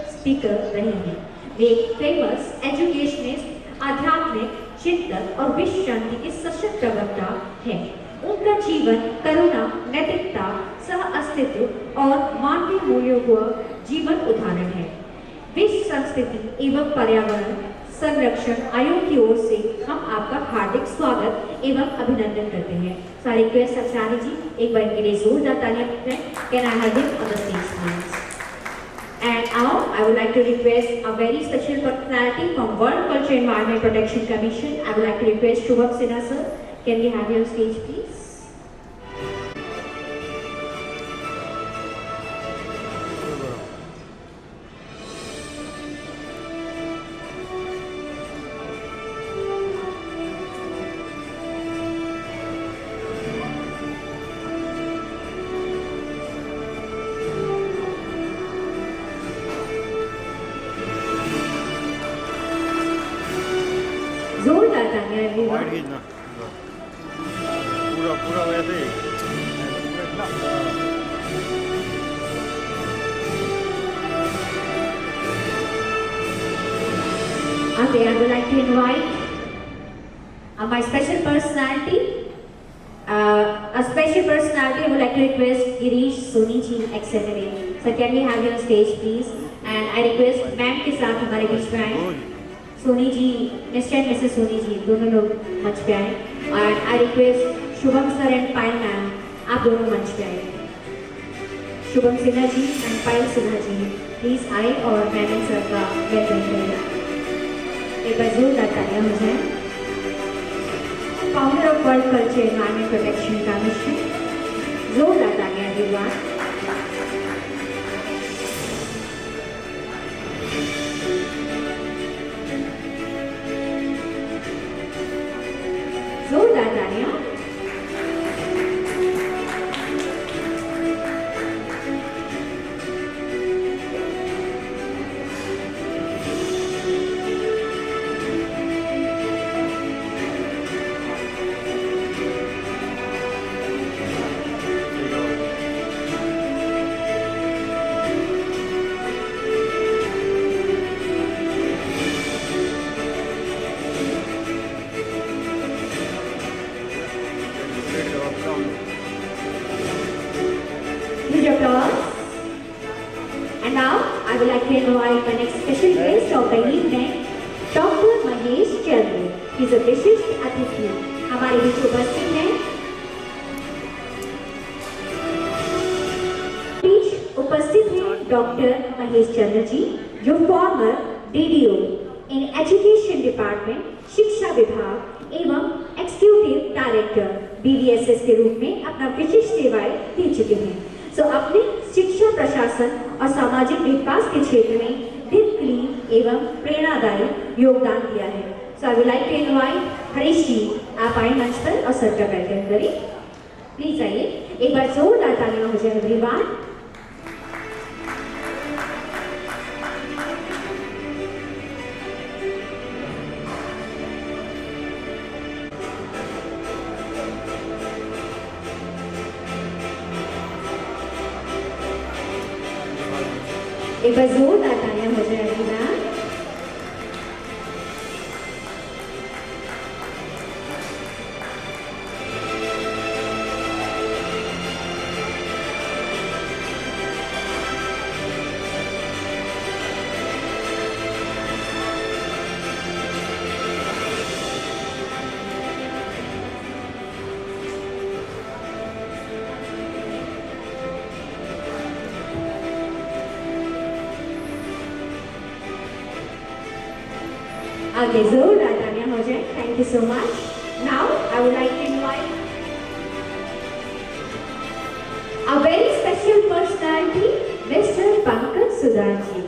speaker रहे हैं. वे एक फेमस एजुकेशनिस्ट, आध्यात्मिक चिंतक और विश्व शांति के सशक्त प्रवक्ता हैं. उनका जीवन करुणा, नैतिकता, सह अस्तित्व और मानवीय मूल्यों का जीवन उदाहरण है. विश्व संस्कृति एवं पर्यावरण संरक्षण आयोग की ओर से हम आपका हार्दिक स्वागत एवं अभिनंदन करते हैं. So I request आचार्य जी एक बार इनके लिए जोरदार तालियां दें. Can I have him on the stage, please? And now I would like to request a very special personality from World Culture Environment Protection Commission. I would like to request Shubham Sinha sir. Can we have you on stage, please? जोरदार तालियां everyone. वाइड खींचना पूरा पूरा वैसे ही Okay, I would like to invite my special personality. A special personality. I would like to request Girish Soni ji, ex-MLA. So can we have you on stage, please? And I request ma'am के साथ हमारे बीच में आए. Soni ji, mister and missus Soni ji, दोनों लोग मंच पे आए. और I request Shubham sir and Payal ma'am, आप दोनों मंच पे आए. शुभम सिन्हा जी एंड पायल सिन्हा जी प्लीज आए और मैंने सर का वेलकम करें। एक बार जोरदार तालियां हो जाए। Founder of world culture environment protection का मिशन, जोरदार तालियां एवरीवन। जोरदार तालियां। Please applause. And now I would like to invite my next special guest of the evening, Dr. Mahesh Chandra. He is a विशिष्ट अतिथि हमारे बीच उपस्थित हैं। बीच उपस्थित हैं डॉक्टर महेश चंद्र जी, जो farmer DDO in education department शिक्षा विभाग एवं एक्सिक्यूटिव डायरेक्टर BDSS के रूप में अपना विशिष्ट सेवाएं दे चुके हैं। अपने शिक्षा प्रशासन और सामाजिक विकास के क्षेत्र में दीर्घकालीन एवं प्रेरणादायी योगदान दिया है। I would like to invite Harish ji, आप आए मंच पर और सर का वेलकम करें। प्लीज आइए, एक बार जोरदार तालियां हो जाए एवरीवन। एक बार जोरदार तालियां हो जाए एवरीवन। आगे जोरदार तालियां हो जाए। Thank you so much. Now I would like to invite a very special personality, mister Pankaj Sudhar ji.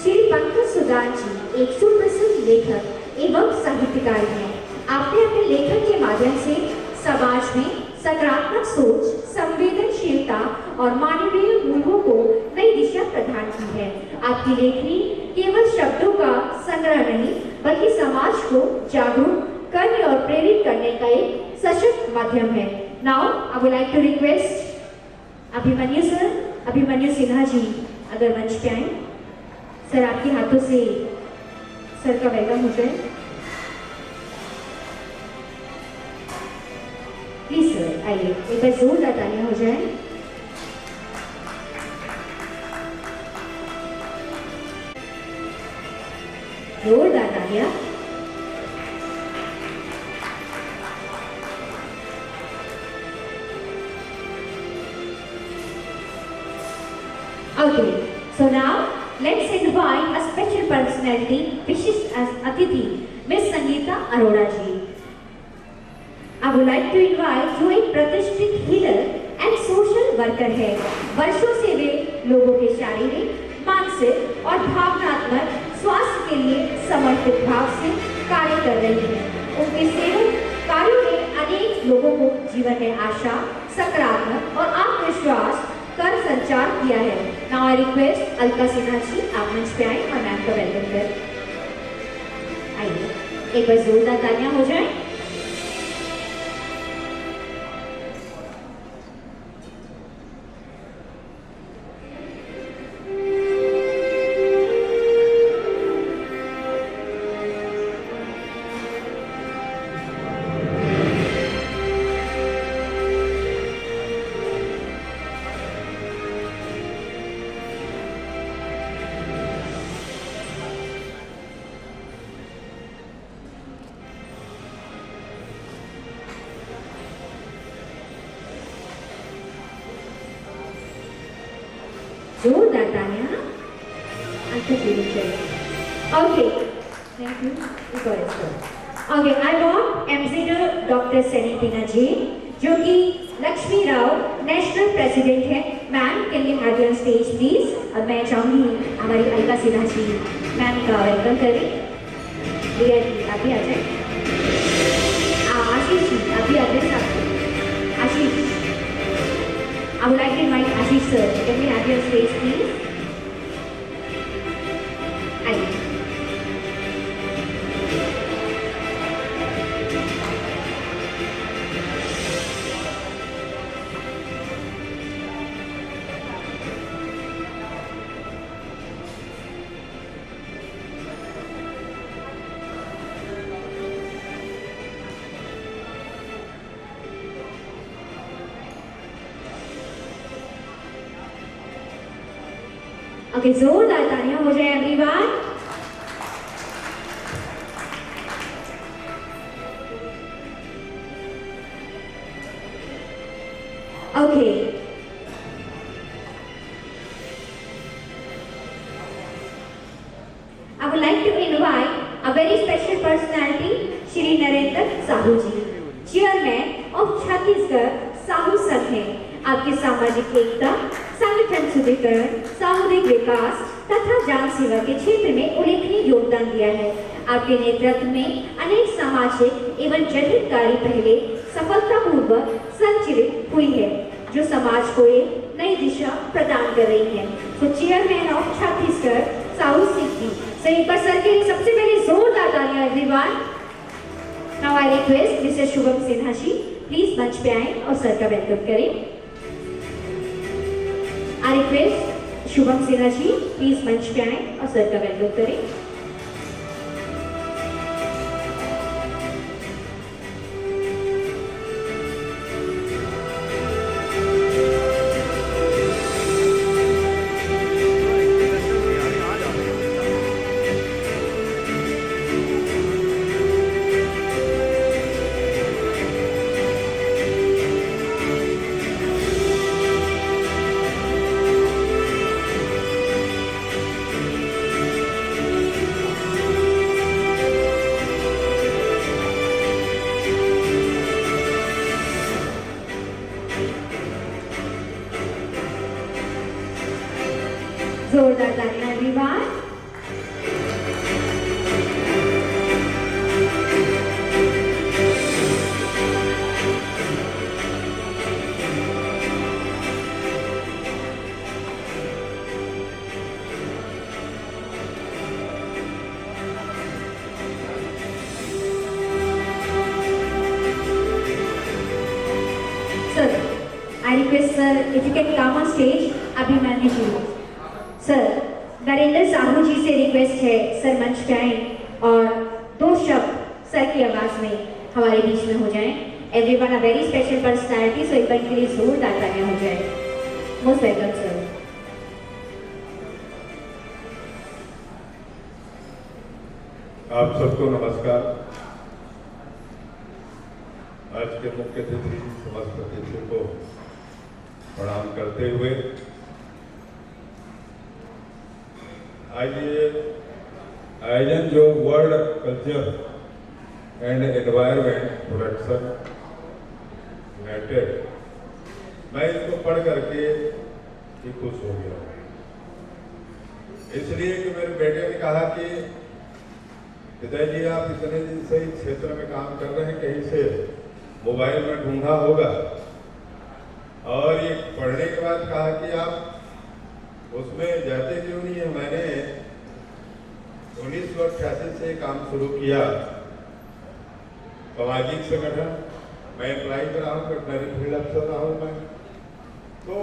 Shri Pankaj Sudhar जी एक सुप्रसिद्ध लेखक एवं साहित्यकार हैं। आपने अपने लेखन के माध्यम से समाज में सकारात्मक सोच, संवेदनशीलता और मानवीय मूल्यों को नई दिशा प्रदान की है। आपकी लेखनी केवल शब्दों का संग्रह नहीं, बल्कि समाज को जागरूक करने और प्रेरित करने का एक सशक्त माध्यम है। Now I would like to request Abhimanyu Sinha ji अगर मंच पे आए। सर, आपके हाथों से सर का वेलकम हो जाए। प्लीज सर आइए, एक बार जोरदार तालियां हो जाए। जोरदार तालियां। Okay, so now let's invite a special personality, विशिष्ट अतिथि, Miss Sangeeta Arora ji. I would like to invite जो एक प्रतिष्ठित हीलर एंड सोशल वर्कर है। वर्षों से वे लोगों के शारीरिक, मानसिक और भावनात्मक स्वास्थ्य के लिए समर्पित भाव से कार्य कर रही हैं। उनके सेवक कार्यों ने अनेक लोगों को जीवन में आशा, सकारात्मक और आत्मविश्वास कर संचार किया है। Now I request Alka Sinha ji, आप मंच पे आए और मैम का वेलकम करें। आइए, एक बार जोरदार तालियां हो जाए। जोरदार तालियां। Okay, thank you. Okay, I want Ambassador Dr. Seni Tina ji, जो कि लक्ष्मी राव नेशनल प्रेसिडेंट है। Ma'am can you have your stage please. अब मैं चाहूंगी हमारी अलका सिन्हा जी मैम का वेलकम करें। रिया जी आप भी आ जाए। आशीष जी आप भी आ जाए। आशीष, I would like to invite Ashish sir. Can we have your stage please? आइए। ओके, जोरदार तालियां हो जाए everyone. Okay, I would like to invite a very special personality, Shri Narendra Sahu ji, Chairman of Chhattisgarh Sahu संघ है। आपके सामाजिक एकता, संगठन सुदृढ़ीकरण, सामुदायिक विकास तथा जन सेवा के क्षेत्र में उल्लेखनीय योगदान दिया है। आपके नेतृत्व में अनेक सामाजिक एवं जनहित कार्य पहले सफलतापूर्वक संचालित हुई है, जो समाज को एक नई दिशा प्रदान कर रही है। तो chairman of Chhattisgarh Sahu Singh ji, so एक बार सर के लिए सबसे पहले जोरदार तालियां everyone. Now I request mister Shubham Sinha ji please मंच पे आए और सर का वेलकम करें। I request Shubham Sinha ji please मंच पे आए और सर का वेलकम करें। जोरदार तालियां everyone. Sir, I request sir if you can come on stage, Abhimanyu ji. Sir, Narendra Sahu ji से रिक्वेस्ट है सर मंच पे आए और दो शब्द सर की आवाज में हमारे बीच में हो जाएं। Everyone a very special personality, so एक बार के लिए जोरदार तालियां हो जाए। Most welcome sir. आप सबको नमस्कार। आज के मुख्य अतिथि समस्त अतिथियों को प्रणाम करते हुए आज ये आयोजन जो world culture and environment protection United, मैं इसको पढ़ करके खुश हो गया, इसलिए कि मेरे बेटे ने कहा कि पिताजी आप इतने दिन से इस क्षेत्र में काम कर रहे हैं, कहीं से मोबाइल में ढूंढा होगा, और ये पढ़ने के बाद कहा कि आप उसमें जाते क्यों नहीं है। मैंने 1988 से काम शुरू किया, सामाजिक संगठन, मैं एम्प्लॉय रहा हूँ, वेटनरी फील्ड अफसर रहा हूँ मैं। तो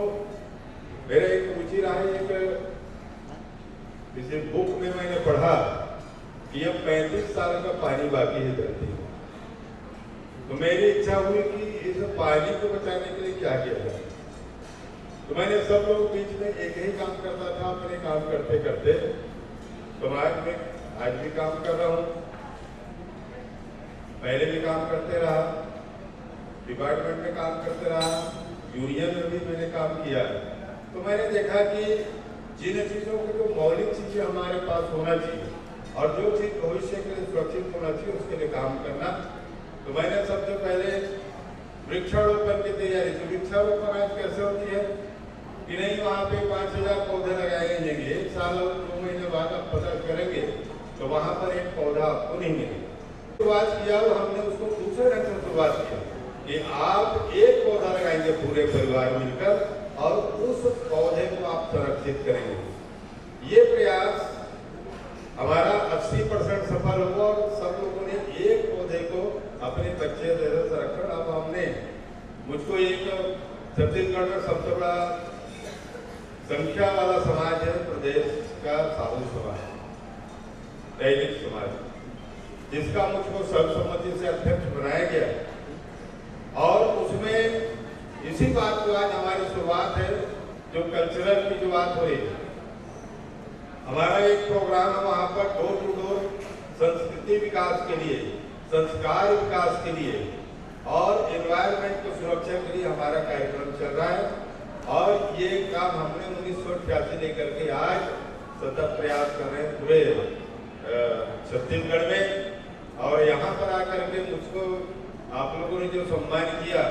मेरा एक रुचि रहा है कि किसी बुक में मैंने पढ़ा कि अब 35 साल का पानी बाकी है धरती में, तो मेरी इच्छा हुई कि इस पानी को बचाने के लिए क्या किया जाए। तो मैंने सब लोग बीच में एक ही काम करता था, अपने काम करते करते समाज में आज भी काम कर रहा हूँ, पहले भी काम करते रहा, डिपार्टमेंट में काम करते रहा, यूनियन में भी मैंने काम किया। तो मैंने देखा कि जिन चीज़ों की जो मौलिक चीज़ें हमारे पास होना चाहिए और जो चीज़ भविष्य के लिए सुरक्षित होना चाहिए उसके लिए काम करना। तो मैंने सबसे पहले वृक्षारोपण की तैयारी, तो वृक्षारोपण आज कैसे होती है कि नहीं वहाँ पे 5000 पौधे लगाए जाएंगे, 1 साल और 2 महीने बाद आप पता करेंगे तो वहाँ पर एक पौधा आपको नहीं मिलेगा। शुरुआत किया और हमने उसको दूसरे ढंग से शुरुआत किया कि आप एक पौधा लगाएंगे पूरे परिवार मिलकर और उस पौधे को आप संरक्षित करेंगे। ये प्रयास हमारा 80% सफल हुआ और सब लोगों ने एक पौधे को अपने बच्चे से संरक्षण। अब हमने मुझको एक छत्तीसगढ़ में सबसे बड़ा संख्या वाला समाज है प्रदेश का साहू समाज, दैनिक समाज, जिसका मुझको सर्वसम्मति से अध्यक्ष बनाया गया और उसमें इसी बात को आज हमारी शुरुआत है जो कल्चरल की जो बात हो रही है। हमारा एक प्रोग्राम है वहाँ पर डोर टू डोर संस्कृति विकास के लिए, संस्कार विकास के लिए और एनवायरनमेंट को सुरक्षा के लिए हमारा कार्यक्रम चल रहा है और ये काम हमने 1988 लेकर के आज सतत प्रयास कर रहे हैं पूरे छत्तीसगढ़ में। और यहाँ पर आकर के मुझको आप लोगों ने जो सम्मान किया,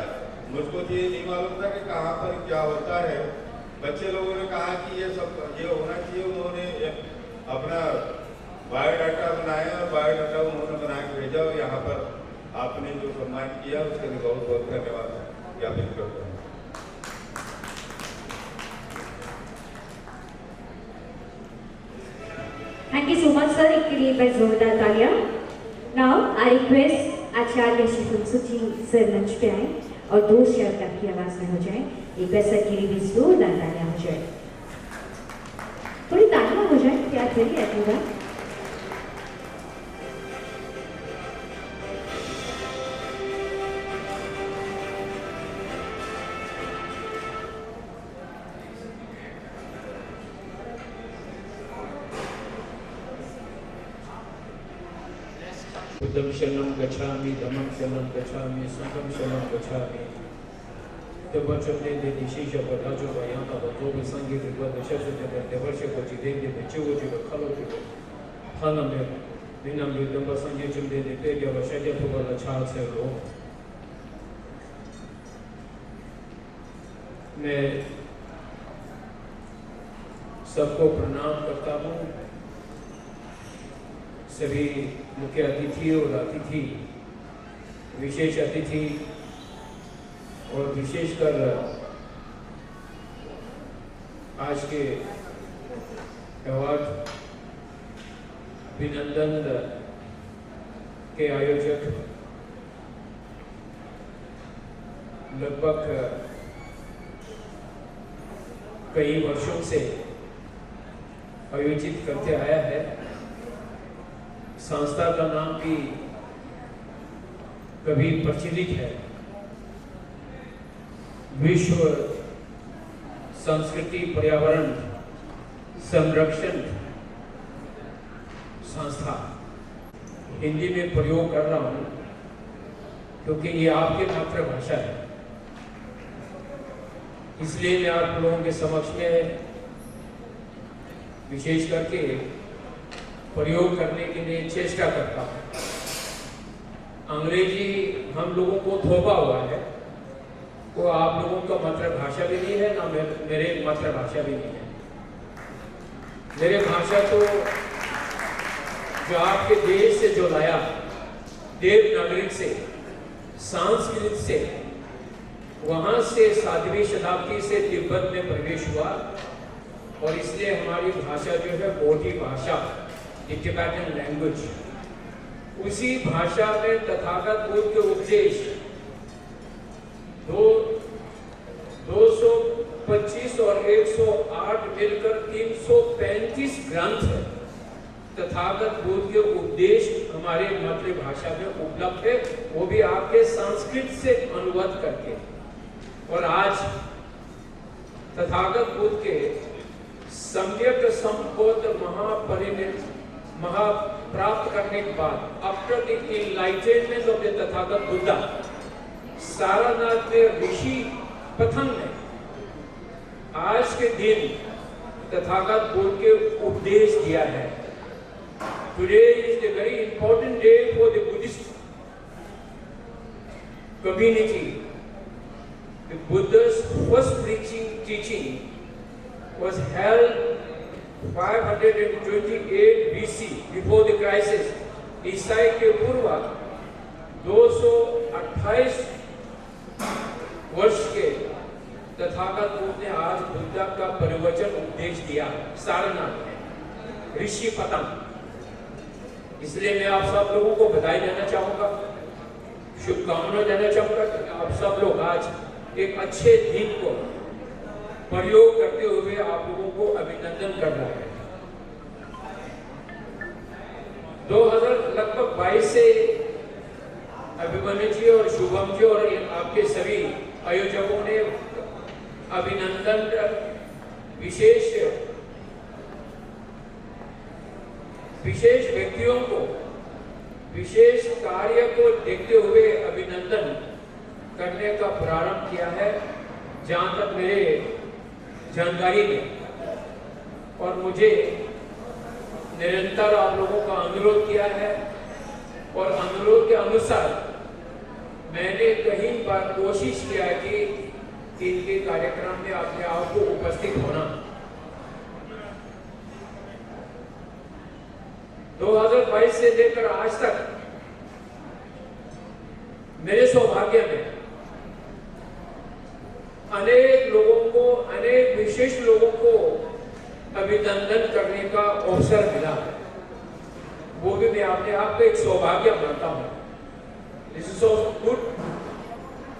मुझको ये नहीं मालूम था कि कहाँ पर क्या होता है। बच्चे लोगों ने कहा कि ये सब ये होना चाहिए, उन्होंने अपना बायोडाटा बनाया और बायोडाटा उन्होंने बना के भेजा और यहाँ पर आपने जो सम्मान किया उसके लिए बहुत बहुत धन्यवाद ज्ञापित करता हूँ। Thank you so much, sir. इसके लिए मैं जोरदार तालियां। Now I request Acharya Shri Phunsukh sir मंच पे आए और 2 शब्द आपकी आवाज में हो जाए। एक सर के लिए भी जोरदार तालियां हो जाए, थोड़ी तालियां हो जाए, प्यार करिए आपका। बुद्धं शरणं गच्छामि, धम्मं शरणं गच्छामि, संघं शरणं गच्छामि। तबचने दे दिशेश पदाजो बयाना बतो बसंगे विद्वा दशशो जब देवर्ष को जिदेंगे बच्चों को जो खलो जो खाना में बिना युद्धम बसंगे चुम्बे देते जो वशजे तो वाला छाल से लो। मैं सबको प्रणाम करता हूँ, सभी मुख्य अतिथि और अतिथि, विशेष अतिथि और विशेषकर आज के अवार्ड अभिनंदन के आयोजक लगभग कई वर्षों से आयोजित करते आया है। संस्था का नाम भी कभी प्रचलित है, विश्व संस्कृति पर्यावरण संरक्षण संस्था। हिंदी में प्रयोग कर रहा हूँ क्योंकि ये आपकी मातृभाषा है, इसलिए मैं आप लोगों के समक्ष में विशेष करके प्रयोग करने के लिए चेष्टा करता हूँ। अंग्रेजी हम लोगों को थोपा हुआ है, वो आप लोगों का मातृभाषा भी नहीं है, ना मेरे मातृभाषा भी नहीं है। मेरे भाषा तो जो आपके देश से जो लाया, देवनागरिक से, संस्कृत से, वहाँ से 7वीं शताब्दी से तिब्बत में प्रवेश हुआ और इसलिए हमारी भाषा जो है बोटी भाषा, टिबेटन लैंग्वेज, उसी भाषा में तथागत बुद्ध के उपदेश 225 और 108 मिलकर 335 ग्रंथ है। तथागत बुद्ध के उपदेश हमारे मातृभाषा में उपलब्ध है, वो भी आपके संस्कृत से अनुवाद करके। और आज तथागत बुद्ध के सम्यक संबोध प्राप्त करने के बाद, after the enlightenment of the Tathagata Buddha, Sarnath में ऋषि प्रथम ने आज के दिन तथागत बोल के उपदेश दिया है। Today is a very important day for the Buddhist community. The Buddha's first teaching was held 528 BC before the crisis. ईसाई के पूर्व 228 वर्ष के तथागत बुद्ध ने आज बुद्ध का परिवचन उपदेश दिया सारनाथ में, ऋषि पतंग। इसलिए मैं आप सब लोगों को बधाई देना चाहूंगा, शुभकामनाएं देना चाहूंगा कि आप सब लोग आज एक अच्छे दिन को प्रयोग करते हुए आप लोगों को अभिनंदन कर रहा है। 2022 से अभिमन्यु जी और शुभम जी और आपके सभी आयोजकों ने अभिनंदन विशेष व्यक्तियों को विशेष कार्य को देखते हुए अभिनंदन करने का प्रारंभ किया है, जहां तक मेरे जानकारी में। और मुझे निरंतर आप लोगों का अनुरोध किया है और अनुरोध के अनुसार मैंने कई बार कोशिश किया कि इनके कार्यक्रम में अपने आप को उपस्थित होना। 2022 से लेकर आज तक मेरे सौभाग्य में अनेक लोगों को, अनेक विशेष लोगों को अभिनंदन करने का अवसर मिला, वो भी मैं अपने आप को एक सौभाग्य मानता हूं। This is a good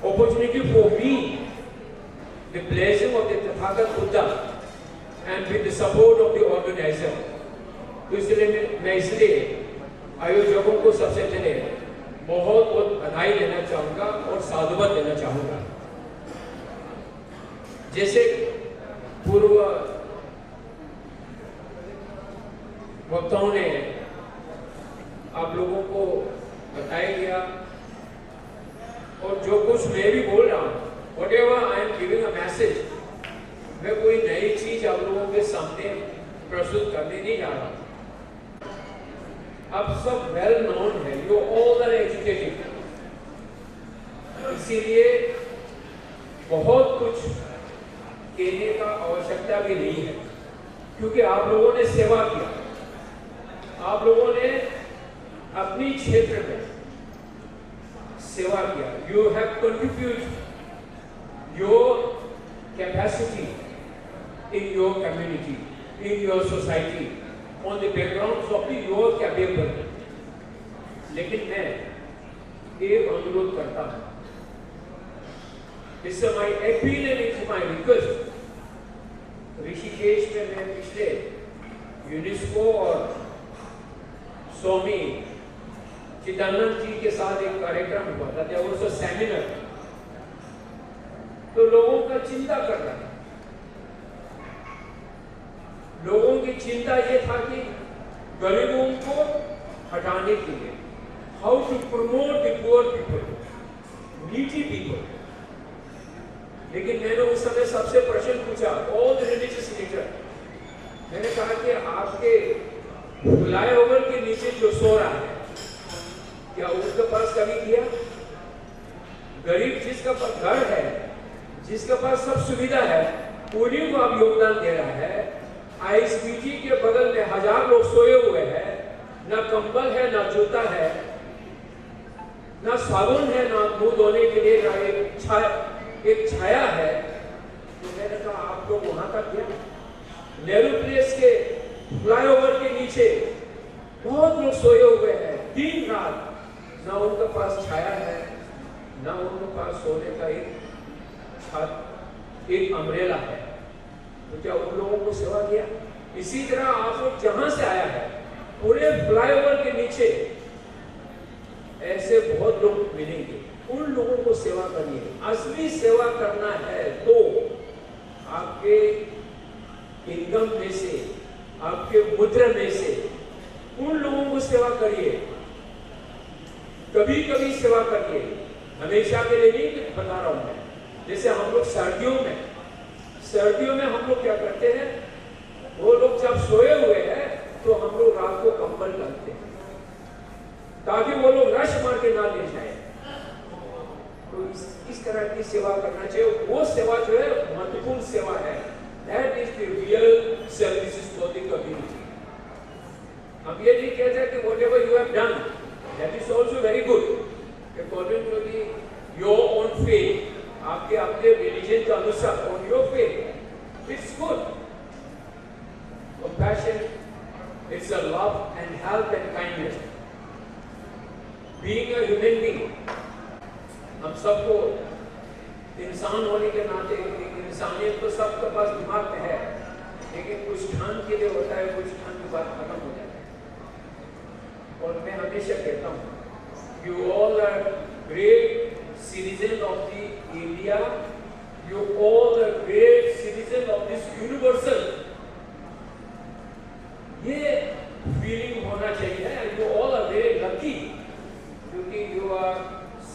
opportunity for me, the blessing of the Tathagata Buddha and with the support of the organiser. तो इसलिए आयोजकों को सबसे पहले बहुत बहुत बधाई देना चाहूंगा और साधुवाद देना चाहूंगा। जैसे पूर्व वक्ताओं ने आप लोगों को बताया गया, और जो कुछ मैं भी बोल रहा हूं, whatever I am giving a message, मैं कोई नई चीज आप लोगों के सामने प्रस्तुत करने नहीं जा रहा। आप सब वेल नोन है, यू ऑल आर एजुकेटेड, इसीलिए बहुत कुछ कहने का आवश्यकता भी नहीं है, क्योंकि आप लोगों ने सेवा किया, आप लोगों ने अपनी क्षेत्र में सेवा किया। You have contribute your capacity in your community, in your society, on the background of your capability. लेकिन मैं एक अनुरोध करता हूं, This is my appeal and it's my request. Rishikesh में मैं पिछले यूनेस्को और स्वामी चिदानंद जी के साथ एक कार्यक्रम हुआ था, there was a seminar। तो लोगों का चिंता कर रहा है, लोगों की चिंता ये था कि गरीबों को हटाने के लिए how to promote the poor people, needy people। लेकिन मैंने उस समय सबसे प्रश्न पूछा, ऑल द रिलीजियस लीडर, मैंने कहा कि आपके फ्लाईओवर के नीचे जो सो रहा है, क्या उसके पास कभी किया? गरीब जिसका पास घर है, जिसके पास सब सुविधा है, उन्हीं को आप योगदान दे रहा है। आईएसबीटी के बगल में 1000 लोग सोए हुए हैं, ना कंबल है, ना जूता है, ना साबुन है, ना मुंह धोने के लिए, ना एक छाया है। तो मैंने कहा आप लोग वहां तक गया, नेहरू प्लेस के फ्लाईओवर के नीचे बहुत लोग सोए हुए हैं दिन रात, ना उनके पास छाया है, ना उनके पास सोने का एक छत, एक अम्ब्रेला है। तो क्या उन लोगों को सेवा किया? इसी तरह आप लोग जहां से आया है, पूरे फ्लाईओवर के नीचे ऐसे बहुत लोग मिलेंगे, उन लोगों को सेवा करिए। असली सेवा करना है तो आपके इनकम में से, आपके मुद्रा में से उन लोगों को सेवा करिए। कभी कभी सेवा करिए, हमेशा के लिए नहीं बता रहा हूं मैं। जैसे हम लोग सर्दियों में हम लोग क्या करते हैं, ताकि वो लोग रश मार के ना ले जाए। तो इस तरह की सेवा करना चाहिए। वो सेवा जो है महत्वपूर्ण सेवा है। That is the real services for the community. हम ये नहीं कहते कि whatever you have done, that is also very good. According to your own faith, आपके अपने religion के अनुसार, on your faith, it's good. Compassion, it's a love and help and kindness. Being a human being, हम सबको इंसान होने के नाते इंसानियत तो सबके पास दिमाग में है, लेकिन कुछ क्षण के लिए होता है, कुछ क्षण के बाद खत्म हो जाता है। और मैं हमेशा कहता हूँ, you all are great citizens of the India, you all are great citizens of this universal. ये फीलिंग होना चाहिए। You all are very lucky क्योंकि you are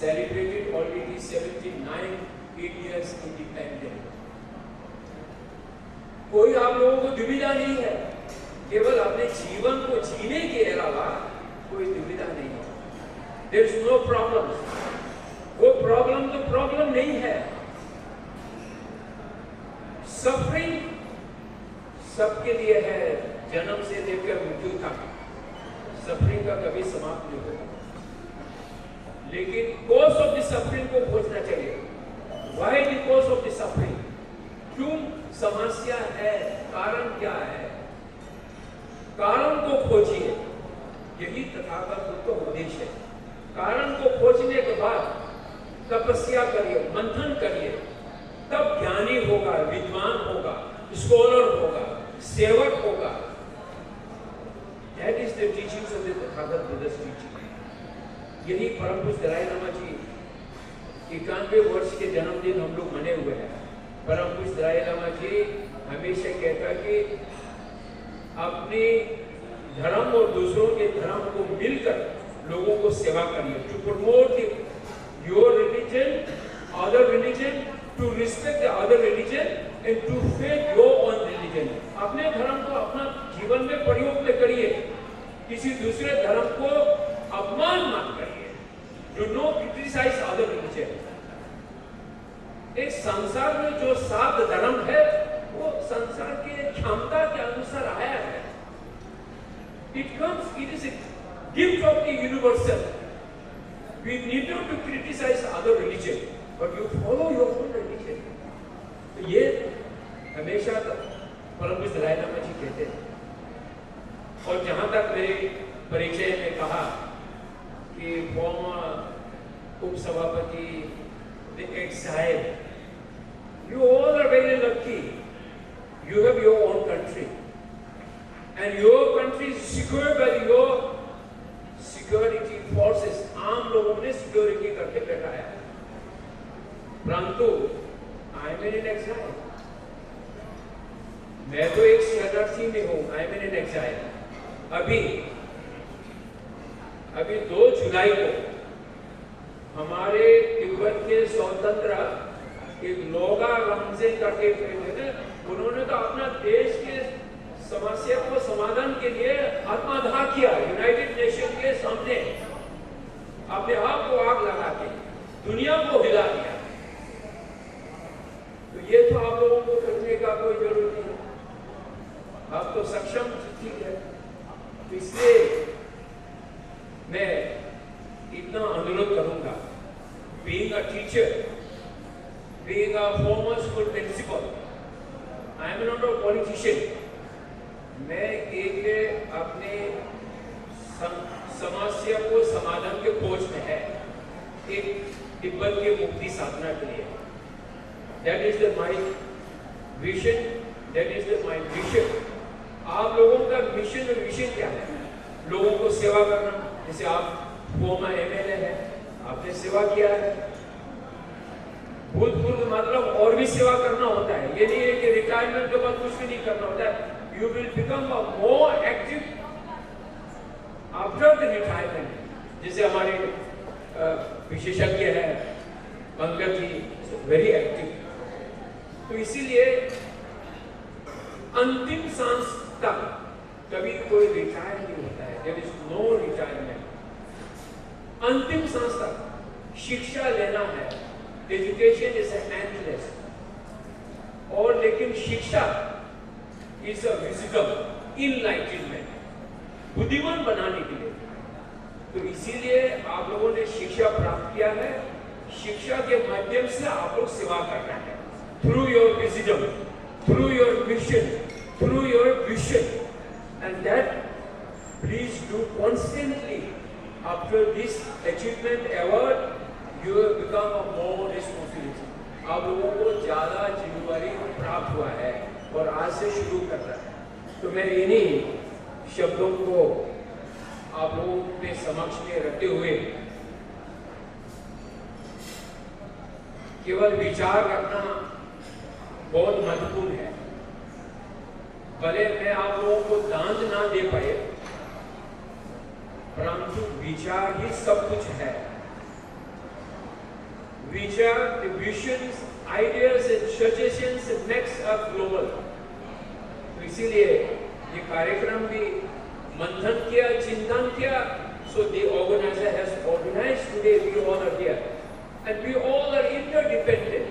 celebrated already 79 years independent. कोई आप लोगों को दुविधा नहीं है, केवल अपने जीवन को जीने के अलावा कोई दुविधा नहीं है। There is no problem. वो प्रॉब्लम तो प्रॉब्लम नहीं है। सफरिंग सबके लिए है, जन्म से लेकर मृत्यु तक सफरिंग का कभी समाप्त नहीं होगा, लेकिन कॉज ऑफ द सफरिंग को खोजना चाहिए। Why the cause of the suffering? क्यों समस्या है, कारण क्या है? कारण को खोजिए, यही तथागत का उद्देश्य है। कारण को खोजने के बाद तपस्या करिए, मंथन करिए, तब ज्ञानी होगा, विद्वान होगा, स्कॉलर होगा, सेवक होगा। That is the teachings of the Tathagata Buddha's teaching. यही परम पूज्य दलाई लामा जी 91 वर्ष के जन्मदिन हम लोग मने हुए हैं। परम पूज्य दलाई लामा जी हमेशा कहता कि अपने धर्म और दूसरों के धर्म को मिलकर लोगों को सेवा करिए। To promote your religion, other religion, to respect the other religion and to faith your own religion. अपने धर्म को अपना जीवन में प्रयोग में करिए, किसी दूसरे धर्म को अपमान मत करिए। Do not criticize other religion. एक संसार में जो 7 धर्म है, वो संसार के क्षमता के अनुसार आया है। It is a gift of the universal. We need not to criticize other religion, but you follow your own religion. तो ये हमेशा परम पूज्य दलाई लामा जी कहते हैं। और जहाँ तक मेरे परिचय में कहा कि former उपसभापति, the exile, you all are very lucky. You have your own country, and your country is secured by your security forces. आम लोगों ने सिक्योरिटी करके बैठाया है। परंतु I am in exile. मैं तो एक शरणार्थी में हूँ। I am in exile. अभी 2 जुलाई को हमारे तिब्बत के स्वतंत्र एक लोगा रमजे करके थे, उन्होंने तो अपना देश के समस्या को समाधान के लिए आत्मादाह किया यूनाइटेड नेशन के सामने, अपने आप को आग लगा के दुनिया को हिला दिया। तो ये तो आप लोगों को करने का कोई जरूरत नहीं, आप तो सक्षम ठीक है। इसलिए मैं इतना अनुरोध करूंगा, being a teacher, being a former school principal, I am not a politician. मैं एक अपने समस्या को समाधान के खोज में है, एक तिब्बत के मुक्ति साधना के लिए। That is my vision, that is my mission. आप लोगों का मिशन और विजन क्या है? लोगों को सेवा करना। जैसे आप फॉर्मर एमएलए है, आपने सेवा किया है। भूतपूर्व मतलब और भी सेवा करना होता है। ये नहीं है कि रिटायरमेंट के बाद कुछ भी नहीं करना होता है। You will become a more active after the retirement. जैसे हमारे विशेषज्ञ है पंकज जी, वेरी एक्टिव। तो इसीलिए अंतिम सांस तक कभी कोई रिटायर नहीं होता है। There is no retirement. अंतिम सांस तक शिक्षा लेना है। एजुकेशन इज एंडलेस, और लेकिन शिक्षा इज अ विजडम, इनलाइटनमेंट, बुद्धिमान बनाने के लिए। तो इसीलिए आप लोगों ने शिक्षा प्राप्त किया है। शिक्षा के माध्यम से आप लोग सेवा कर रहे हैं, through your wisdom, through your mission, through your vision, and that please do constantly. After this achievement award you have become a more responsibility. आप लोगों को ज्यादा जिम्मेवारी प्राप्त हुआ है और आज से शुरू कर रहा है। तो मैं इन्हीं शब्दों को आप लोगों के समक्ष में रखते हुए केवल विचार करना बहुत महत्वपूर्ण है। भले मैं आप लोगों को दांत ना दे पाए, परंतु विचार ही सब कुछ है। विचार, visions, ideas and suggestions makes us global. तो इसीलिए ये कार्यक्रम भी मंथन किया, चिंतन किया। So the organiser has organised today, we all are here and we all are interdependent.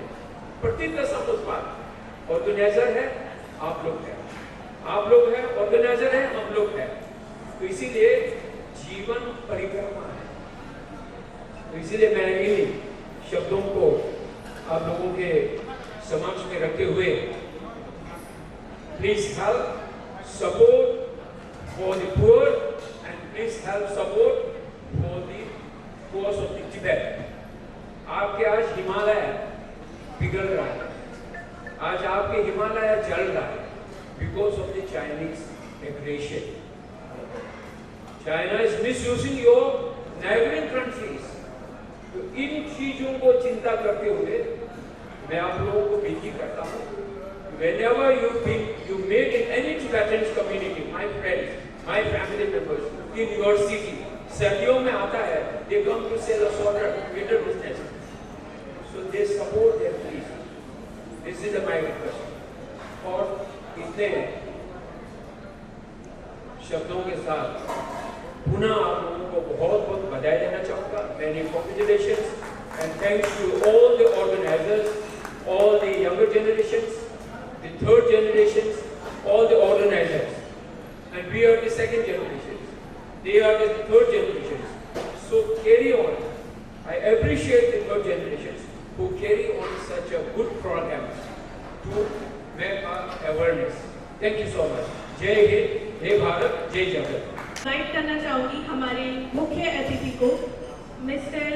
प्रत्येक का समुदाय ऑर्गेनाइजर है, आप लोग हैं, आप लोग हैं ऑर्गेनाइजर हैं, हम लोग हैं। तो इसीलिए जीवन परिक्रमा है। तो इसीलिए मैं इन शब्दों को आप लोगों के समक्ष में रखते हुए, please help support for the poor and please help support for the cause of the Tibet. आपके आज हिमालय पिघल रहा है, आज आपके हिमालय जल रहा है because of the Chinese aggression. China is misusing your neighboring countries. तो इन चीजों को चिंता करते हुए मैं आप लोगों को विनती करता हूँ, whenever you meet in any Tibetan community, my friends, my family members, in your city, सर्दियों में आता है, they come to sell a sort of winter business, so they support their please. This is my request. और इतने शब्दों के साथ पुनः आप लोगों को बहुत बहुत बधाई देना चाहूँगा। Many congratulations and thanks to all the organizers, all the younger generations, the third generations, all the organizers, and we are the second generations. They are the third generations. So carry on. I appreciate the third generations who carry on such a good program to make our awareness. Thank you so much. जय हिंद, जय भारत, जय जगत। इनवाइट करना चाहूँगी हमारे मुख्य अतिथि को, mister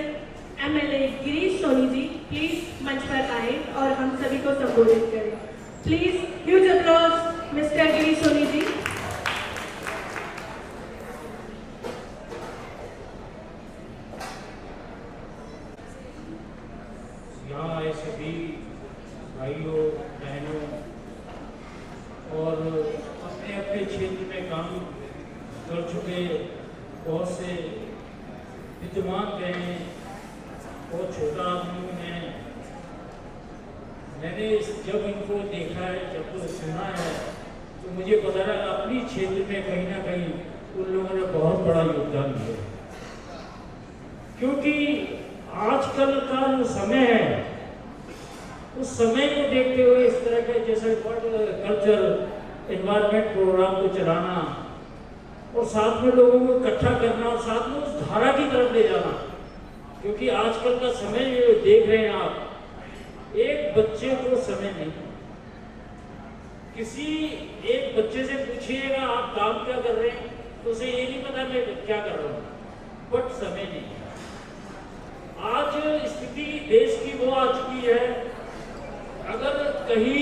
MLA Girish Soni ji, please मंच पर आए और हम सभी को संबोधित करें। Please huge applause mister Girish Soni ji. यहाँ आए सभी भाइयों बहनों और अपने अपने क्षेत्र में काम कर चुके बहुत से विद्वान रहे और छोटा आदमी हैं। मैंने जब इनको देखा है, जब सुना है, तो मुझे पता लगा अपनी क्षेत्र में कहीं ना कहीं उन लोगों ने बहुत बड़ा योगदान दिया। क्योंकि आजकल का जो समय है, उस समय को देखते हुए इस तरह के जैसे कल्चर एनवायरनमेंट प्रोग्राम को चलाना और साथ में लोगों को इकट्ठा करना और साथ में उस धारा की तरफ ले जाना। क्योंकि आजकल का समय जो देख रहे हैं आप, एक बच्चे को समय नहीं। किसी एक बच्चे से पूछिएगा आप काम क्या कर रहे हैं, तो उसे ये नहीं पता मैं क्या कर रहा हूँ, बट समय नहीं। आज स्थिति देश की वो आ चुकी है, अगर कहीं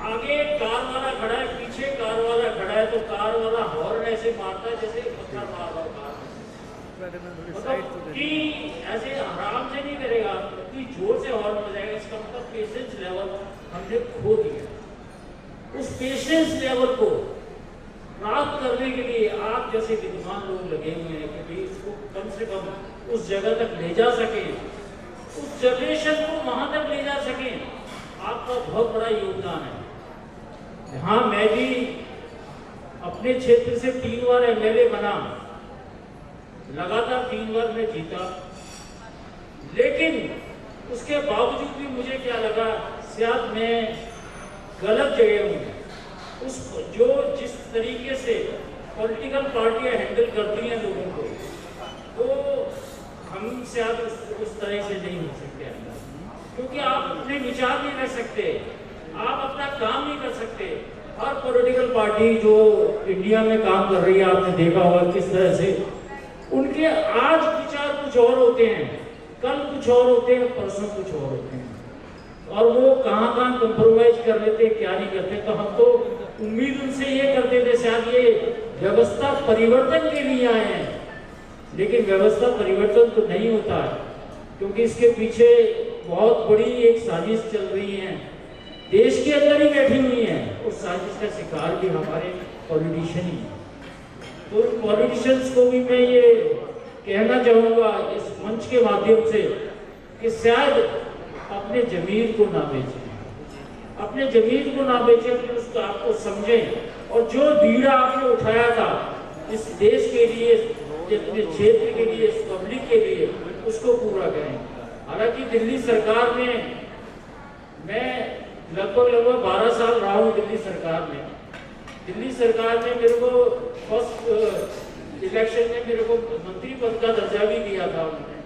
आगे कार वाला खड़ा है, पीछे कार वाला खड़ा है, तो कार वाला हॉर्न ऐसे मारता है जैसे पत्थर मार रहा कार, मतलब कि ऐसे आराम से नहीं करेगा, इतनी जोर से हॉर्न बजाएगा। इसका मतलब पेशेंस लेवल हमने खो दिया। उस पेशेंस लेवल को प्राप्त करने के लिए आप जैसे विद्वान लोग लगे हुए हैं कि भाई इसको कम से कम उस जगह तक ले जा सकें, उस जनरेशन को वहां तक ले जा सकें। आपका बहुत बड़ा योगदान है। यहाँ मैं भी अपने क्षेत्र से 3 बार MLA बना, लगातार 3 बार मैं जीता, लेकिन उसके बावजूद भी मुझे क्या लगा, शायद मैं गलत जगह हूँ। उस जो जिस तरीके से पॉलिटिकल पार्टियां हैंडल करती हैं लोगों को, तो हम शायद उस तरह से नहीं हो सकते अंदर, क्योंकि आप अपने विचार नहीं रख सकते, आप अपना काम नहीं कर सकते। हर पॉलिटिकल पार्टी जो इंडिया में काम कर रही है, आपने देखा होगा किस तरह से उनके आज विचार कुछ और होते हैं, कल कुछ और होते हैं, परसों कुछ और होते हैं, और वो कहाँ कंप्रोमाइज कर लेते हैं, क्या नहीं करते। तो हम तो उम्मीद उनसे ये करते थे शायद ये व्यवस्था परिवर्तन के लिए आए हैं, लेकिन व्यवस्था परिवर्तन तो नहीं होता है, क्योंकि इसके पीछे बहुत बड़ी एक साजिश चल रही है, देश के अंदर ही बैठी हुई है। उस साजिश का शिकार भी हमारे पॉलिटिशियन ही हैं। तो पॉलिटिशियंस को भी मैं ये कहना चाहूँगा इस मंच के माध्यम से कि शायद अपने ज़मीर को ना बेचें, अपने ज़मीर को ना बेचें, अपने उस आपको समझें, और जो बीड़ा आपने उठाया था इस देश के लिए, अपने क्षेत्र के लिए, इस पब्लिक के लिए, उसको पूरा करें। हालांकि दिल्ली सरकार में मैं लगभग 12 साल रहा हूँ दिल्ली सरकार में। दिल्ली सरकार में मेरे को फर्स्ट इलेक्शन में मेरे को मंत्री पद का दर्जा भी दिया था उन्होंने,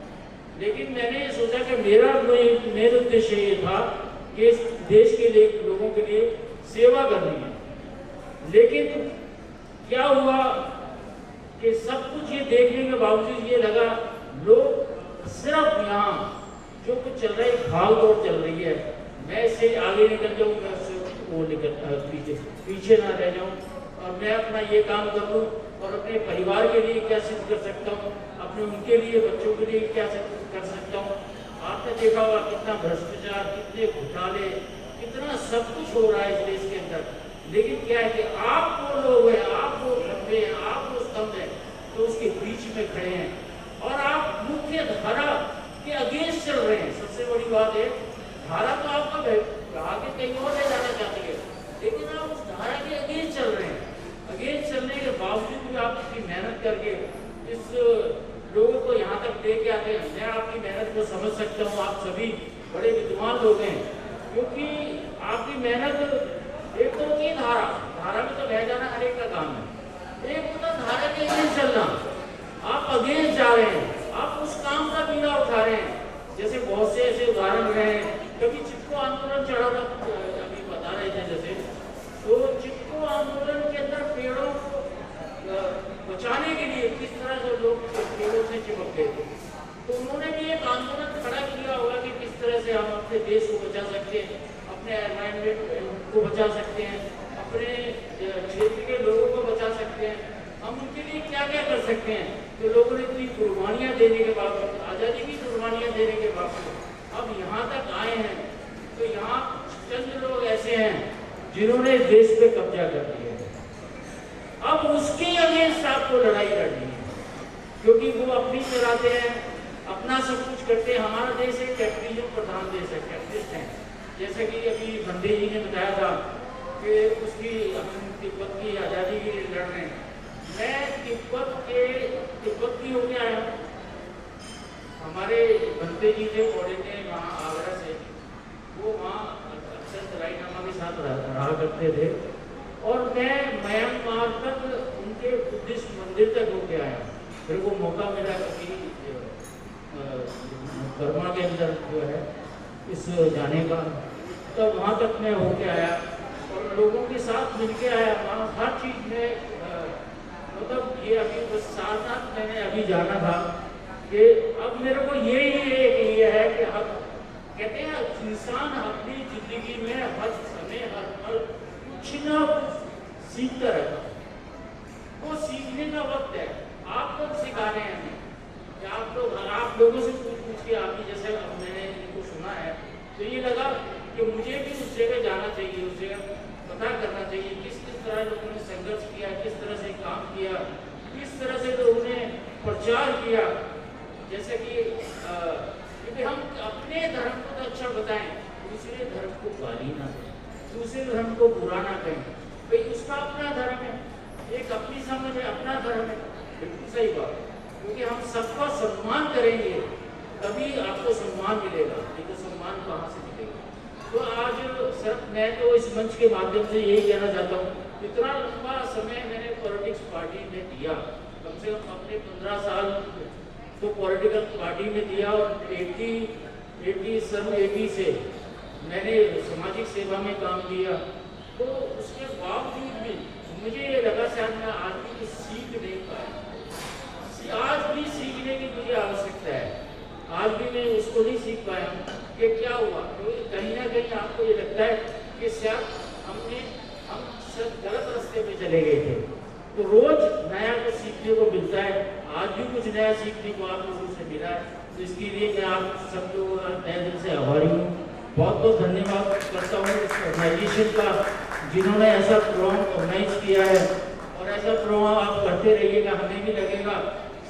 लेकिन मैंने ये सोचा कि मेरा उद्देश्य ये था कि इस देश के लिए, लोगों के लिए सेवा करनी है। लेकिन क्या हुआ कि सब कुछ ये देखने के बावजूद ये लगा लोग सिर्फ यहाँ जो कुछ चल रहा है, भाग दौड़ चल रही है, मैं इससे आगे निकल जाऊँ, मैं उससे वो निकल पीछे ना रह जाऊँ, और मैं अपना ये काम कर लूँ और अपने परिवार के लिए क्या सिद्ध कर सकता हूँ, अपने उनके लिए, बच्चों के लिए क्या कर सकता हूँ। आपने देखा होगा कितना भ्रष्टाचार, कितने घोटाले, कितना सब कुछ हो रहा है इस देश के अंदर, लेकिन क्या है कि आप वो लोग हैं, आप वो खंभे हैं, आप वो स्तंभ हैं, तो उसके बीच में खड़े हैं और आप मुख्य धारा के अगेंस्ट चल रहे हैं। सबसे बड़ी बात है, धारा तो आपका आगे कहीं और ले जाना चाहती है, लेकिन आप उस धारा के अगेंस्ट चल रहे हैं। अगेंस्ट चलने के बावजूद भी आप इतनी मेहनत करके इस लोगों को यहाँ तक लेके आते हैं। मैं आपकी मेहनत को समझ सकता हूँ, आप सभी बड़े विद्वान लोग हैं, क्योंकि आपकी मेहनत एक तो होती है धारा में तो बह जाना हर एक का काम है, एक होता धारा के अगेंस्ट चलना। आप अगेंस्ट जा रहे हैं, आप उस काम का बीड़ा उठा रहे हैं। जैसे बहुत से ऐसे उदाहरण रहे हैं, कभी चिपको आंदोलन चढ़ा था, अभी बता रहे थे जैसे, तो चिपको आंदोलन के अंदर पेड़ों को बचाने के लिए किस तरह से लोग पेड़ों से चिपक गए थे, तो उन्होंने भी एक आंदोलन खड़ा किया होगा कि किस तरह से हम अपने देश को बचा सकते हैं, अपने एनवायरमेंट को बचा सकते हैं, अपने क्षेत्र के लोगों को बचा सकते हैं, हम उनके लिए क्या क्या कर सकते हैं। तो लोगों ने इतनी कुर्बानियाँ देने के बावजूद, आज़ादी की कुर्बानियाँ देने के बावजूद अब यहाँ तक आए हैं, तो यहाँ चंद लोग ऐसे हैं जिन्होंने देश पे कब्जा कर लिया है। अब उसके अगेंस्ट आपको लड़ाई लड़नी है, क्योंकि वो अपनी चलाते हैं, अपना सब कुछ करते हैं। हमारा देश एक कैपिटलिज्म प्रधान देश है, कैपिटलिस्ट है। जैसे कि अभी बंदे जी ने बताया था कि उसकी हम तिब्बत की आज़ादी के लिए लड़ रहे हैं। मैं तिब्बत की होके आया हूँ। हमारे बंदे जी थे पौड़े थे वहाँ आगरा से, वो वहाँ अक्सर सरायनामा के साथ रहा करते थे, और मैं म्यांमार तक उनके बुद्धिस्ट मंदिर तक होके आया। फिर वो मौका मिला कभी बर्मा के अंदर जो है इस जाने का, तो वहाँ तक मैं होके आया और लोगों के साथ मिलके आया। वहाँ हर चीज़ में मतलब ये अभी बस सारनाथ मैंने अभी जाना था कि अब मेरे को ये है कि अब कहते हैं इंसान अपनी जिंदगी में हर समय हर पल कुछ न कुछ सीखता रहता है। वो सीखने का वक्त है। आप लोग सिखा रहे हैं हमें कि आप लोगों से पूछ के आपकी जैसे मैंने इनको सुना है, तो ये लगा कि मुझे भी उस जगह जाना चाहिए, उस जगह पता करना चाहिए किस तरह लोगों ने संघर्ष किया, किस तरह से काम किया, किस तरह से लोगों ने प्रचार किया। जैसे कि क्योंकि हम अपने धर्म को तो अच्छा बताएं, दूसरे धर्म को गाली ना दें, दूसरे धर्म को बुरा ना कहें। भाई उसका अपना धर्म है, एक अपनी समझ है, अपना धर्म है, बिल्कुल सही बात। क्योंकि हम सबका सम्मान करेंगे तभी आपको सम्मान मिलेगा, नहीं तो सम्मान कहाँ से मिलेगा। तो आज सर मैं तो इस मंच के माध्यम से यही कहना चाहता हूँ, इतना लंबा समय मैंने पॉलिटिक्स पार्टी में दिया, कम से कम अपने 15 साल तो पॉलिटिकल पार्टी में दिया, और 80 से मैंने सामाजिक सेवा में काम किया। तो उसके बावजूद भी मुझे ये लगा शायद मैं आज भी कुछ सीख नहीं पाया। आज भी सीखने की मुझे आवश्यकता है, आज भी मैं उसको नहीं सीख पाया हूँ कि क्या हुआ। तो कहीं ना कहीं आपको ये लगता है कि शायद हम सब गलत रास्ते में चले गए थे। तो रोज नया कुछ सीखने को मिलता है, आज भी कुछ नया सीखने को आप लोगों से मिला है, तो इसके लिए मैं आप सब लोगों का तहे दिल से आभारी हूँ। बहुत बहुत धन्यवाद करता हूँ इस ऑर्गेनाइजेशन का, जिन्होंने ऐसा प्रोग्राम ऑर्गेनाइज किया है, और ऐसा प्रोग्राम आप करते रहिएगा। हमें भी लगेगा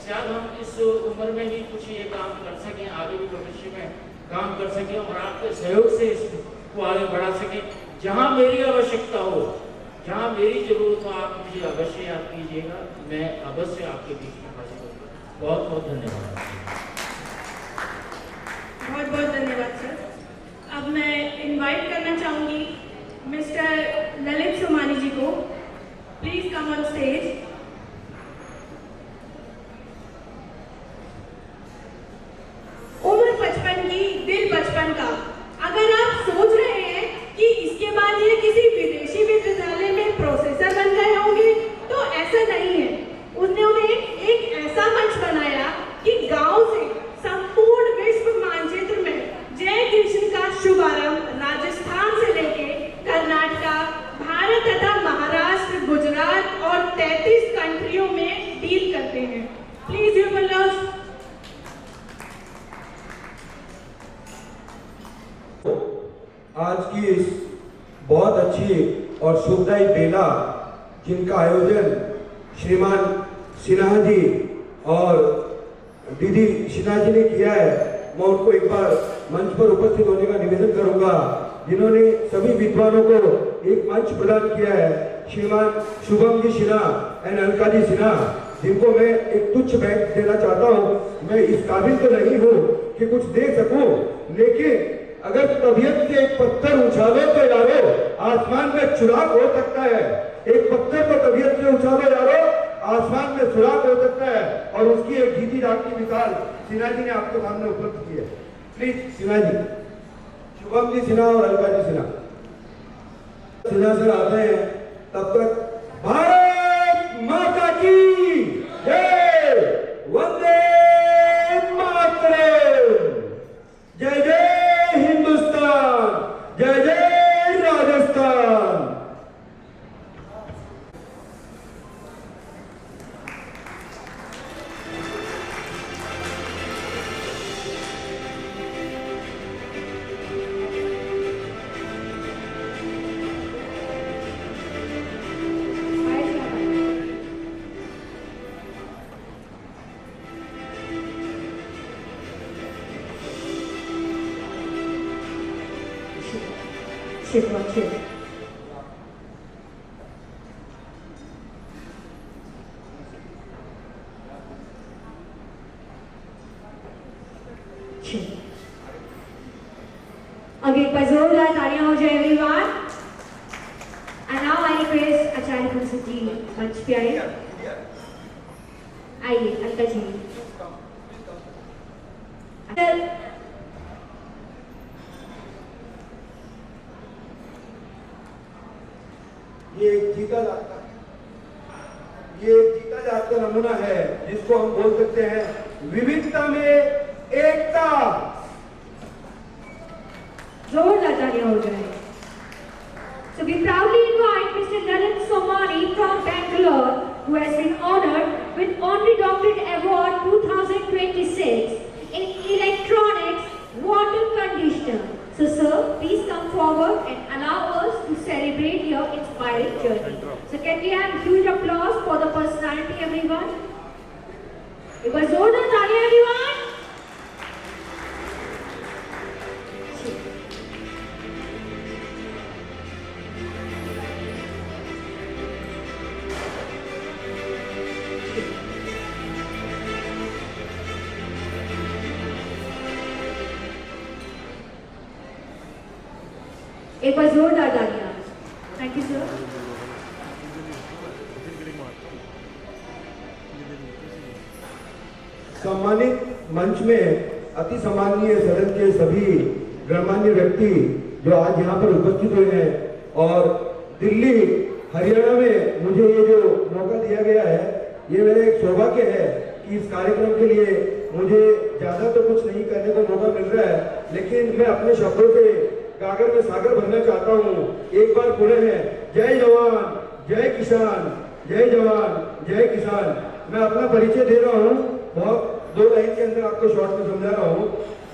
शायद हम इस उम्र में भी कुछ ये काम कर सकें, आगे भी भविष्य में काम कर सकें, और आपके सहयोग से इसको आगे बढ़ा सकें। जहाँ मेरी आवश्यकता हो, जहाँ मेरी जरूरत हो, आप मुझे अवश्य याद कीजिएगा, मैं अवश्य आपके बीच में हाजिर होगा। बहुत बहुत धन्यवाद। बहुत बहुत धन्यवाद सर। अब मैं इनवाइट करना चाहूँगी मिस्टर ललित सोमानी जी को, प्लीज कम ऑन स्टेज। उम्र 55 की, दिल 55 का। अगर आप सोच रहे हैं कि इसके बाद ये किसी विदेशी विश्वविद्यालय में प्रोफेसर बन गए होंगे, तो ऐसा नहीं है। उन्होंने एक ऐसा मंच बनाया कि गांव से संपूर्ण विश्व मानचित्र में जय कृष्ण का शुभारंभ राजस्थान से लेके कर्नाटका, भारत तथा महाराष्ट्र, गुजरात और 33 कंट्रियों में डील करते हैं। प्लीज यू विल आज की इस बहुत अच्छी और शुभदायी बेला, जिनका आयोजन श्रीमान सिन्हा जी और दीदी सिन्हा जी ने किया है, मैं उनको एक बार मंच पर उपस्थित होने का निवेदन करूंगा। जिन्होंने सभी विद्वानों को एक मंच प्रदान किया है, श्रीमान शुभम जी सिन्हा एंड अलका जी सिन्हा, जिनको मैं एक तुच्छ भेंट देना चाहता हूँ। मैं इस काबिल तो नहीं हूँ कि कुछ दे सकूं, लेकिन अगर तबीयत से एक पत्थर उछालो तो यारो आसमान में सुराग हो सकता है। एक पत्थर को तबीयत से उछालो यारो, आसमान में सुराग हो सकता है। और उसकी एक जीती जाग की मिसाल सिन्हा जी ने आपके सामने उपलब्ध की है। प्लीज सिन्हा जी, शुभम जी सिन्हा और अलका जी सिन्हा। सिन्हा सर आते हैं, तब तक भारत माता की जय, वंदे मातरम, जय जय हिंदुस्तान, जय जय राजस्थान। अब एक बार जोरदार तालियां हो जाए everyone. And now I request Acharya Kansat ji मंच पे आइए। आइए अलका जी। ये एक जीता जागता नमूना है, जिसको हम बोल सकते हैं विविधता में एकता। जोरदार तालियां हो जाए। So we proudly invite Mr. Lalit Somani from Bangalore, who has been honored with Honorary Doctorate Award 2026 in Electronics Water Conditioner. So sir, please come forward and allow us to celebrate your inspiring journey. So can we have huge applause for the personality, everyone? It was जोरदार तालियां everyone. एक बार जोरदार तालियां। Thank you sir. सम्मानित मंच में अति सम्माननीय सदन के सभी गणमान्य व्यक्ति जो आज यहाँ पर उपस्थित हुए हैं, और दिल्ली हरियाणा में मुझे ये जो मौका दिया गया है, ये मेरा एक सौभाग्य है कि इस कार्यक्रम के लिए मुझे ज्यादा तो कुछ नहीं करने का मौका मिल रहा है, लेकिन मैं अपने शब्दों से गागर में सागर भरना चाहता हूँ। एक बार पुनः है, जय जवान जय किसान, जय जवान जय किसान। मैं अपना परिचय दे रहा हूँ, बहुत 2 लाइन के अंदर आपको शॉर्ट में समझा रहा हूँ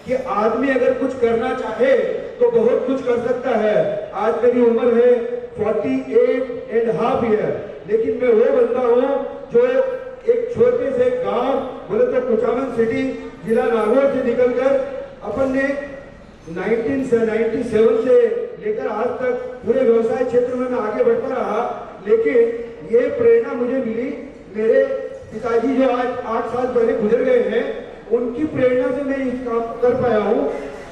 कि आदमी अगर कुछ करना चाहे तो बहुत कुछ कर सकता है। आज मेरी उम्र है 48.5 ईयर, लेकिन मैं वो बंदा हूँ जो एक छोटे से गांव बोले तो कुचामन सिटी जिला नागौर से निकलकर अपन ने 1997 से लेकर आज तक पूरे व्यवसाय क्षेत्र में मैं आगे बढ़ता रहा। लेकिन ये प्रेरणा मुझे मिली, मेरे पिताजी जो आज 8 साल पहले गुजर गए हैं, उनकी प्रेरणा से मैं इस काम कर पाया हूँ।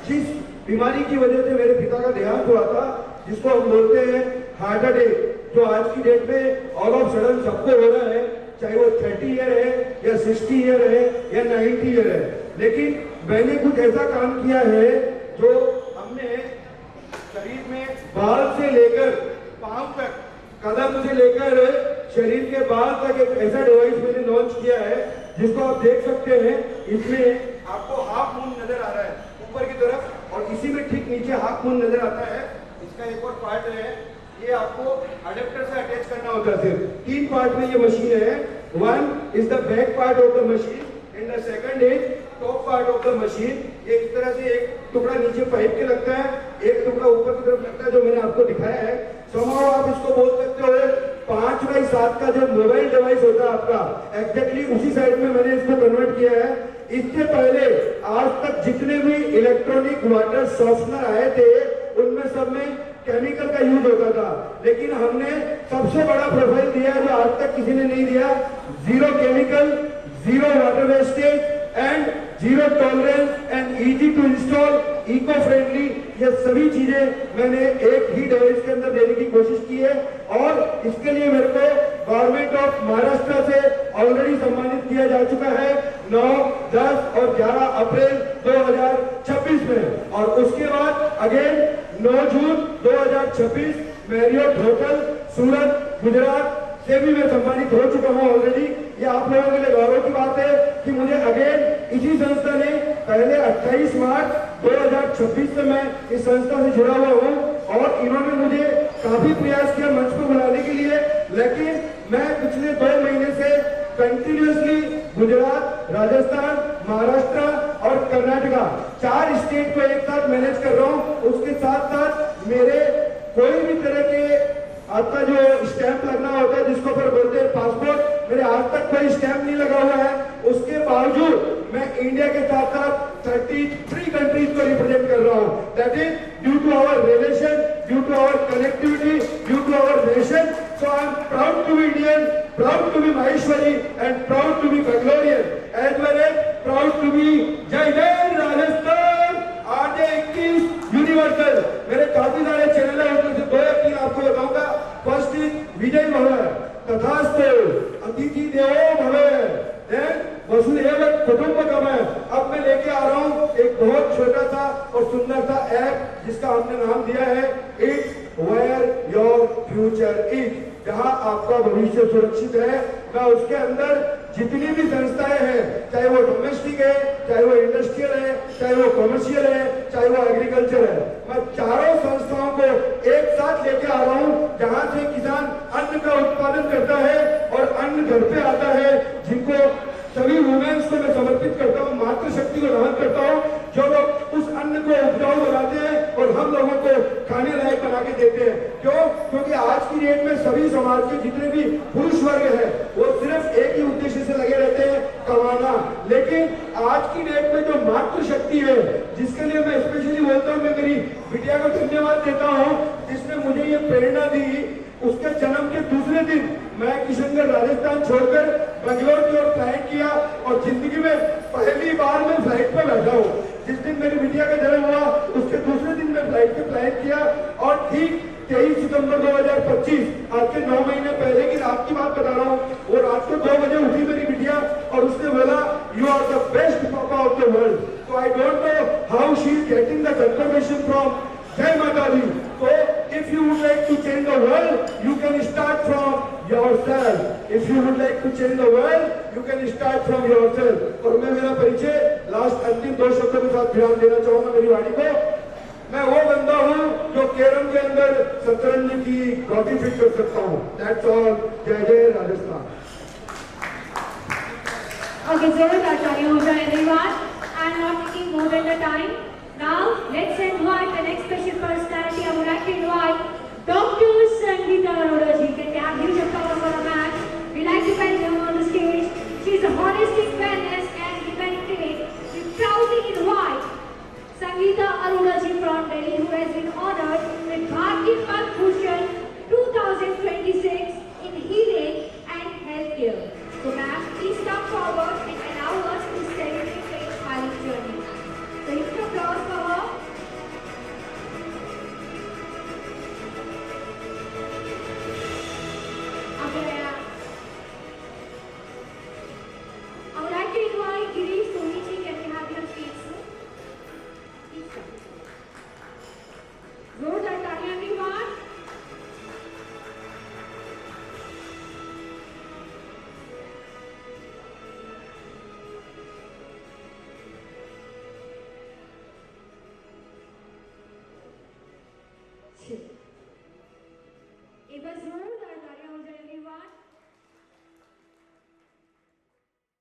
जिस बीमारी की वजह से मेरे पिता का देहांत हुआ था, जिसको हम बोलते हैं हार्ट अटैक, जो आज की डेट में ऑल ऑफ सडन सबको हो रहा है, चाहे वो 30 ईयर है या 60 ईयर है या 90 ईयर है। लेकिन मैंने कुछ ऐसा काम किया है जो हमने शरीर में बाल से लेकर पांव तक, कदम से लेकर शरीर के बाल तक एक ऐसा डिवाइस मैंने लॉन्च किया है जिसको आप देख सकते हैं। इसमें आपको हाफ मून नजर आ रहा है ऊपर की तरफ, और इसी में ठीक नीचे हाफ मून नजर आता है। इसका एक और पार्ट है, ये आपको अडेप्टर से अटैच करना होता है। सिर्फ 3 पार्ट में ये मशीन है। 1 is the back part of the machine and the second is top part of the machine. ये इस तरह से एक टुकड़ा नीचे पाइप के लगता है, एक टुकड़ा ऊपर की तरफ लगता है, जो मैंने आपको दिखाया है। समाओ आप इसको बोल सकते हो 5x7 का जो मोबाइल डिवाइस होता है आपका, एग्जैक्टली उसी साइड में मैंने इसको कन्वर्ट किया है। इससे पहले आज तक जितने भी इलेक्ट्रॉनिक वाटर सॉफ्टनर आए थे, उनमें सब में केमिकल का यूज होता था, लेकिन हमने सबसे बड़ा प्रोफाइल दिया जो आज तक किसी ने नहीं दिया। 0 chemical, 0 water wastage and 0 tolerance and easy to install, eco friendly. ये सभी चीजें मैंने एक ही डिवाइस के अंदर देने की कोशिश की है, और इसके लिए मेरे को गवर्नमेंट ऑफ महाराष्ट्र से ऑलरेडी सम्मानित किया जा चुका है 9, 10 और 11 अप्रैल 2026 में। और उसके बाद अगेन 9 जून 2026 मैरियट होटल सूरत गुजरात से भी मैं सम्मानित हो चुका हूं ऑलरेडी। ये आप लोगों के लिए गौरव की बात है कि मुझे अगेन इसी संस्था ने पहले 28 मार्च 2026 से मैं इस संस्था से जुड़ा हुआ हूं, और इन्होंने मुझे काफी प्रयास किया मंच पर बुलाने के लिए, लेकिन मैं पिछले 2 महीने से कंटिन्यूअसली गुजरात, राजस्थान, महाराष्ट्र और कर्नाटका 4 स्टेट को एक साथ मैनेज कर रहा हूँ। उसके साथ साथ मेरे कोई भी तरह के आपका जो स्टैंप लगना होता है, जिसको पर बोलते हैं पासपोर्ट, मेरे आज तक कोई स्टैंप नहीं लगा हुआ है। उसके बावजूद मैं इंडिया के साथ साथ 33 कंट्रीज को रिप्रेजेंट कर रहा हूँ। That is due to our relation, due to our connectivity, due to our nation. So I am proud to be Indian, proud to be Maheshwari and proud to be Bangalorean, as well as proud to be Jai Jai Rajasthan RJ 21 universal. मेरे काफी सारे चैनल है, उसमें से 2 या 3 आपको बताऊंगा। फर्स्ट इज विजय भव, तथास्तु, अतिथि देवो भव, देन वसुधैव कुटुंबकम। अब मैं लेके आ रहा हूँ एक बहुत छोटा सा और सुंदर सा ऐप जिसका हमने नाम दिया है it's where your future is, जहाँ आपका भविष्य सुरक्षित है। मैं उसके अंदर जितनी भी संस्थाएं हैं, चाहे वो डोमेस्टिक है, चाहे वो इंडस्ट्रियल है, चाहे वो कमर्शियल है, चाहे वो एग्रीकल्चर है, मैं चारों संस्थाओं को एक साथ लेके आ रहा हूँ, जहाँ से किसान अन्न का उत्पादन करता है और अन्न घर पे आता है, जिनको सभी वुमेन्स को मैं समर्पित करता हूँ, मातृशक्ति को नमन करता हूँ, जो लोग उस अन्न को उपजाऊ बनाते हैं और हम लोगों को खाने लायक बना के देते हैं। क्यों? क्योंकि आज की डेट में सभी समाज के जितने भी पुरुष वर्ग है, वो सिर्फ एक ही उद्देश्य से लगे रहते हैं, कमाना। लेकिन आज की डेट में जो मातृशक्ति है, जिसके लिए मैं स्पेशली बोलता हूँ, मैं मेरी बिटिया को धन्यवाद देता हूँ, जिसने मुझे ये प्रेरणा दी। उसके जन्म के दूसरे दिन मैं किशनगढ़ राजस्थान छोड़कर बेंगलोर की ओर फ्लाइट किया, और जिंदगी में पहली बार मैं फ्लाइट पर बैठा हूँ। जिस दिन दिन मेरी बिटिया का जन्म हुआ, उसके दूसरे दिन मैं फ्लाइट पे फ्लाइट किया और ठीक 23 सितंबर 2025 आज के 9 महीने पहले की रात की बात बता रहा हूँ। वो रात को 2 बजे उठी मेरी बिटिया और उसने बोला यू आर द बेस्ट पापा ऑफ द वर्ल्ड। तो I don't know how she is getting the confirmation from जय माता दी। So if you would like to change the world, you can start from yourself. If you would like to change the world, you can start from yourself. और मैं मेरा परिचय लास्ट अंतिम 2 शब्दों के साथ विराम देना चाहूंगा मेरी वाणी को। मैं वो बंदा हूँ जो केरम के अंदर शतरंज की गौटी फिट कर सकता हूँ। That's all. जय जय राजस्थान। Okay, जोरदार तालियां हो जाए everyone. I'm not taking more than the time. Now let's invite the next special personality. I would like to invite Dr. Sangeeta Arora ji.